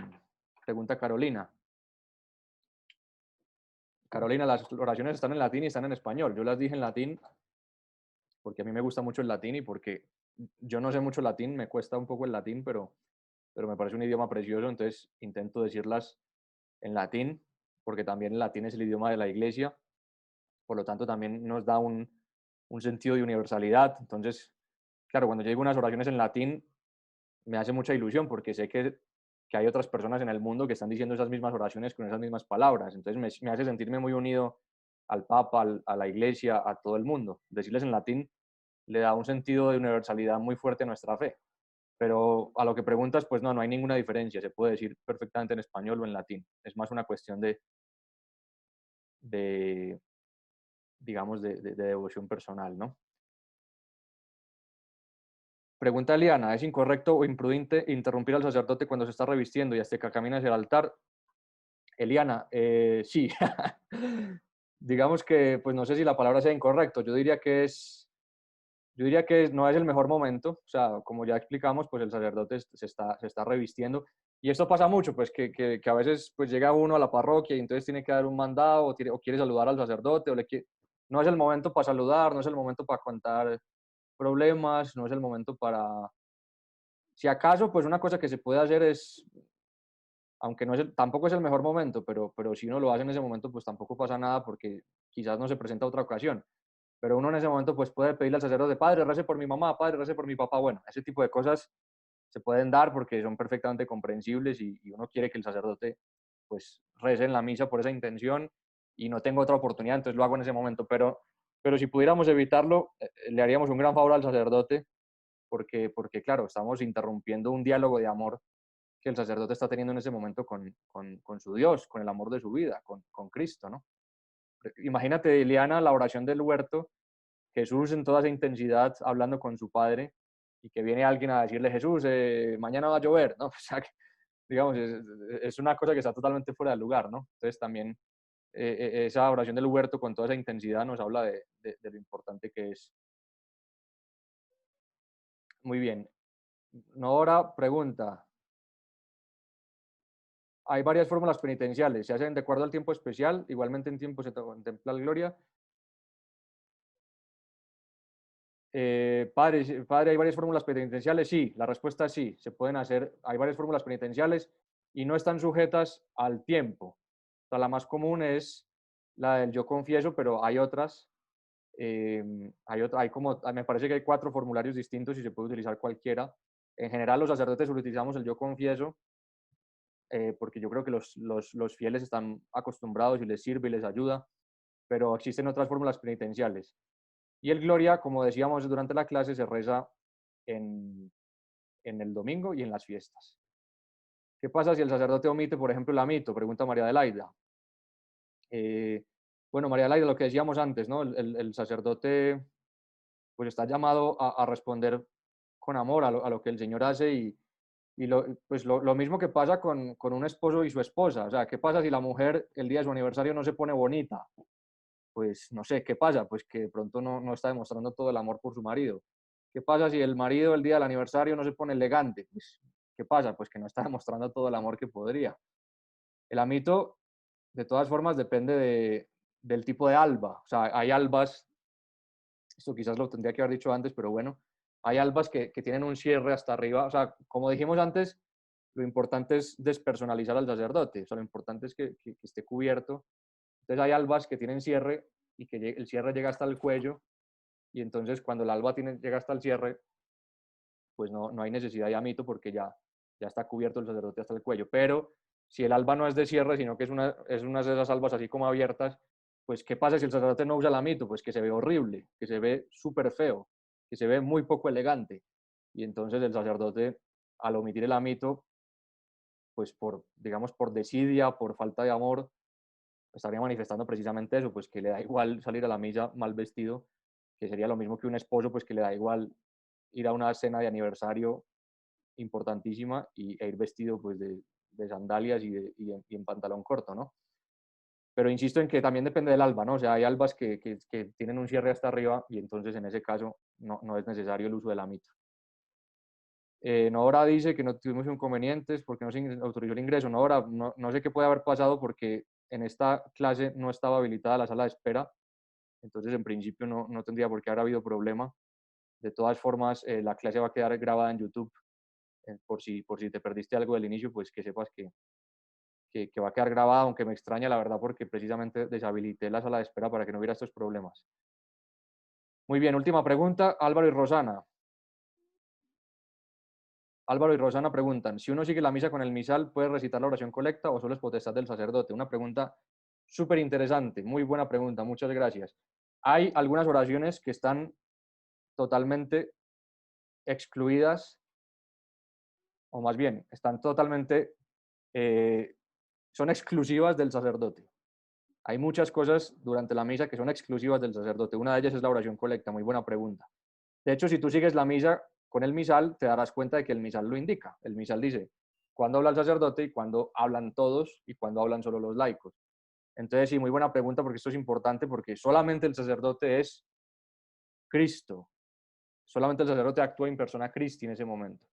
Pregunta Carolina. Carolina, las oraciones están en latín y están en español. Yo las dije en latín porque a mí me gusta mucho el latín y porque yo no sé mucho latín, me cuesta un poco el latín, pero me parece un idioma precioso, entonces intento decirlas en latín, porque también el latín es el idioma de la iglesia, por lo tanto también nos da un sentido de universalidad. Entonces, claro, cuando yo digo unas oraciones en latín, me hace mucha ilusión, porque sé que hay otras personas en el mundo que están diciendo esas mismas oraciones con esas mismas palabras. Entonces me hace sentirme muy unido al Papa, a la iglesia, a todo el mundo. Decirles en latín le da un sentido de universalidad muy fuerte a nuestra fe. Pero a lo que preguntas, pues no hay ninguna diferencia. Se puede decir perfectamente en español o en latín. Es más una cuestión de digamos, de devoción personal, ¿no? Pregunta Eliana, ¿es incorrecto o imprudente interrumpir al sacerdote cuando se está revistiendo y hasta que camina hacia el altar? Eliana, sí. Digamos que, pues no sé si la palabra sea incorrecto. Yo diría que no es el mejor momento. O sea, como ya explicamos, pues el sacerdote se está revistiendo. Y esto pasa mucho, pues que a veces pues llega uno a la parroquia y entonces tiene que dar un mandado o quiere saludar al sacerdote no es el momento para saludar, no es el momento para contar problemas, no es el momento para... Si acaso, pues una cosa que se puede hacer es, aunque tampoco es el mejor momento, pero si uno lo hace en ese momento, pues tampoco pasa nada porque quizás no se presenta otra ocasión. Pero uno en ese momento pues puede pedirle al sacerdote, padre, rece por mi mamá, padre, rece por mi papá. Bueno, ese tipo de cosas se pueden dar porque son perfectamente comprensibles y uno quiere que el sacerdote pues rece en la misa por esa intención y no tengo otra oportunidad, entonces lo hago en ese momento. Pero si pudiéramos evitarlo, le haríamos un gran favor al sacerdote porque claro, estamos interrumpiendo un diálogo de amor que el sacerdote está teniendo en ese momento con su Dios, con el amor de su vida, con Cristo, ¿no? Imagínate, Eliana, la oración del huerto, Jesús en toda esa intensidad hablando con su Padre y que viene alguien a decirle, Jesús, mañana va a llover, ¿no? O sea, digamos, es una cosa que está totalmente fuera de lugar, ¿no? Entonces también esa oración del huerto con toda esa intensidad nos habla de lo importante que es. Muy bien. Nora pregunta, hay varias fórmulas penitenciales, se hacen de acuerdo al tiempo especial, igualmente en tiempo se contempla la gloria. Padre, ¿hay varias fórmulas penitenciales? Sí, la respuesta es sí, se pueden hacer, hay varias fórmulas penitenciales y no están sujetas al tiempo. O sea, la más común es la del yo confieso, pero hay otras. Me parece que hay 4 formularios distintos y se puede utilizar cualquiera. En general, los sacerdotes utilizamos el yo confieso, porque yo creo que los fieles están acostumbrados y les sirve y les ayuda, pero existen otras fórmulas penitenciales. Y el Gloria, como decíamos durante la clase, se reza en el domingo y en las fiestas. ¿Qué pasa si el sacerdote omite, por ejemplo, el amito? Pregunta María Adelaida. Bueno, María Adelaida, lo que decíamos antes, ¿no? El sacerdote pues está llamado a responder con amor a lo que el Señor hace y lo mismo que pasa con un esposo y su esposa. O sea, ¿qué pasa si la mujer el día de su aniversario no se pone bonita? Pues no sé, ¿qué pasa? Pues que de pronto no está demostrando todo el amor por su marido. ¿Qué pasa si el marido el día del aniversario no se pone elegante? Pues, ¿qué pasa? Pues que no está demostrando todo el amor que podría. El amito, de todas formas, depende del tipo de alba. O sea, hay albas, esto quizás lo tendría que haber dicho antes, pero bueno, hay albas que tienen un cierre hasta arriba. O sea, como dijimos antes, lo importante es despersonalizar al sacerdote. O sea, lo importante es que esté cubierto. Entonces hay albas que tienen cierre y que el cierre llega hasta el cuello y entonces cuando el alba llega hasta el cierre, pues no hay necesidad de amito porque ya está cubierto el sacerdote hasta el cuello. Pero si el alba no es de cierre, sino que es una de esas albas así como abiertas, pues ¿qué pasa si el sacerdote no usa el amito? Pues que se ve horrible, que se ve súper feo, que se ve muy poco elegante. Y entonces el sacerdote, al omitir el amito, pues digamos, por desidia, por falta de amor, estaría manifestando precisamente eso, pues que le da igual salir a la misa mal vestido, que sería lo mismo que un esposo, pues que le da igual ir a una cena de aniversario importantísima e ir vestido pues de sandalias y en pantalón corto, ¿no? Pero insisto en que también depende del alba, ¿no? O sea, hay albas que tienen un cierre hasta arriba y entonces en ese caso no es necesario el uso de la mitra. Nora dice que no tuvimos inconvenientes porque no se autorizó el ingreso. Nora, no sé qué puede haber pasado porque en esta clase no estaba habilitada la sala de espera, entonces en principio no tendría por qué haber habido problema. De todas formas, la clase va a quedar grabada en YouTube, por si te perdiste algo del inicio, pues que sepas que va a quedar grabada, aunque me extraña la verdad porque precisamente deshabilité la sala de espera para que no hubiera estos problemas. Muy bien, última pregunta, Álvaro y Rosana. Álvaro y Rosana preguntan, si uno sigue la misa con el misal, ¿puede recitar la oración colecta o solo es potestad del sacerdote? Una pregunta súper interesante, muy buena pregunta, muchas gracias. Hay algunas oraciones que están totalmente excluidas, o más bien, están totalmente, son exclusivas del sacerdote. Hay muchas cosas durante la misa que son exclusivas del sacerdote. Una de ellas es la oración colecta, muy buena pregunta. De hecho, si tú sigues la misa con el misal, te darás cuenta de que el misal lo indica. El misal dice cuándo habla el sacerdote y cuándo hablan todos y cuándo hablan solo los laicos. Entonces, sí, muy buena pregunta porque esto es importante porque solamente el sacerdote es Cristo. Solamente el sacerdote actúa en persona Christi en ese momento.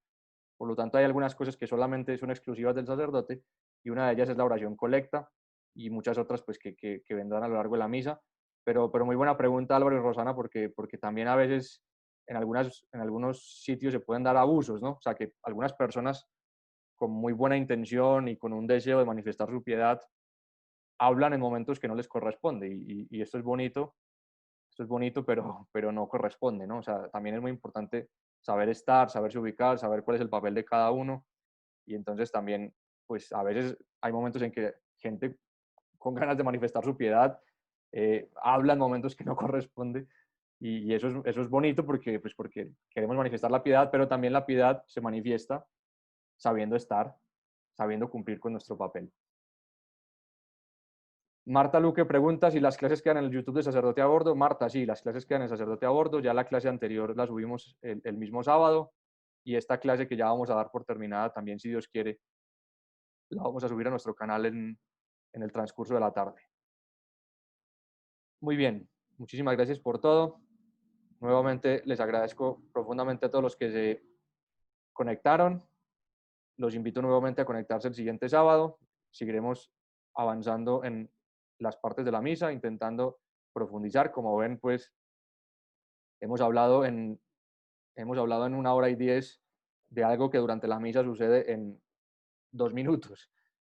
Por lo tanto, hay algunas cosas que solamente son exclusivas del sacerdote y una de ellas es la oración colecta y muchas otras pues que vendrán a lo largo de la misa. Pero muy buena pregunta, Álvaro y Rosana, porque también a veces en algunos sitios se pueden dar abusos, ¿no? O sea, que algunas personas con muy buena intención y con un deseo de manifestar su piedad hablan en momentos que no les corresponde y esto es bonito, pero no corresponde, ¿no? O sea, también es muy importante saber estar, saberse ubicar, saber cuál es el papel de cada uno y entonces también, pues a veces hay momentos en que gente con ganas de manifestar su piedad habla en momentos que no corresponde y eso es bonito porque queremos manifestar la piedad, pero también la piedad se manifiesta sabiendo estar, sabiendo cumplir con nuestro papel. Marta Luque pregunta si las clases quedan en el YouTube de Sacerdote a Bordo. Marta, sí, las clases quedan en Sacerdote a Bordo. Ya la clase anterior la subimos el mismo sábado y esta clase que ya vamos a dar por terminada también, si Dios quiere, la vamos a subir a nuestro canal en el transcurso de la tarde. Muy bien, muchísimas gracias por todo. Nuevamente les agradezco profundamente a todos los que se conectaron. Los invito nuevamente a conectarse el siguiente sábado. Seguiremos avanzando en las partes de la misa, intentando profundizar. Como ven, pues hemos hablado en 1 hora y 10 de algo que durante la misa sucede en 2 minutos.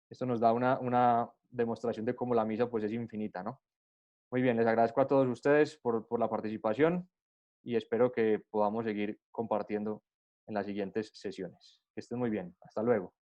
Esto nos da una demostración de cómo la misa pues es infinita, ¿no? Muy bien, les agradezco a todos ustedes por la participación y espero que podamos seguir compartiendo en las siguientes sesiones. Que estén muy bien. Hasta luego.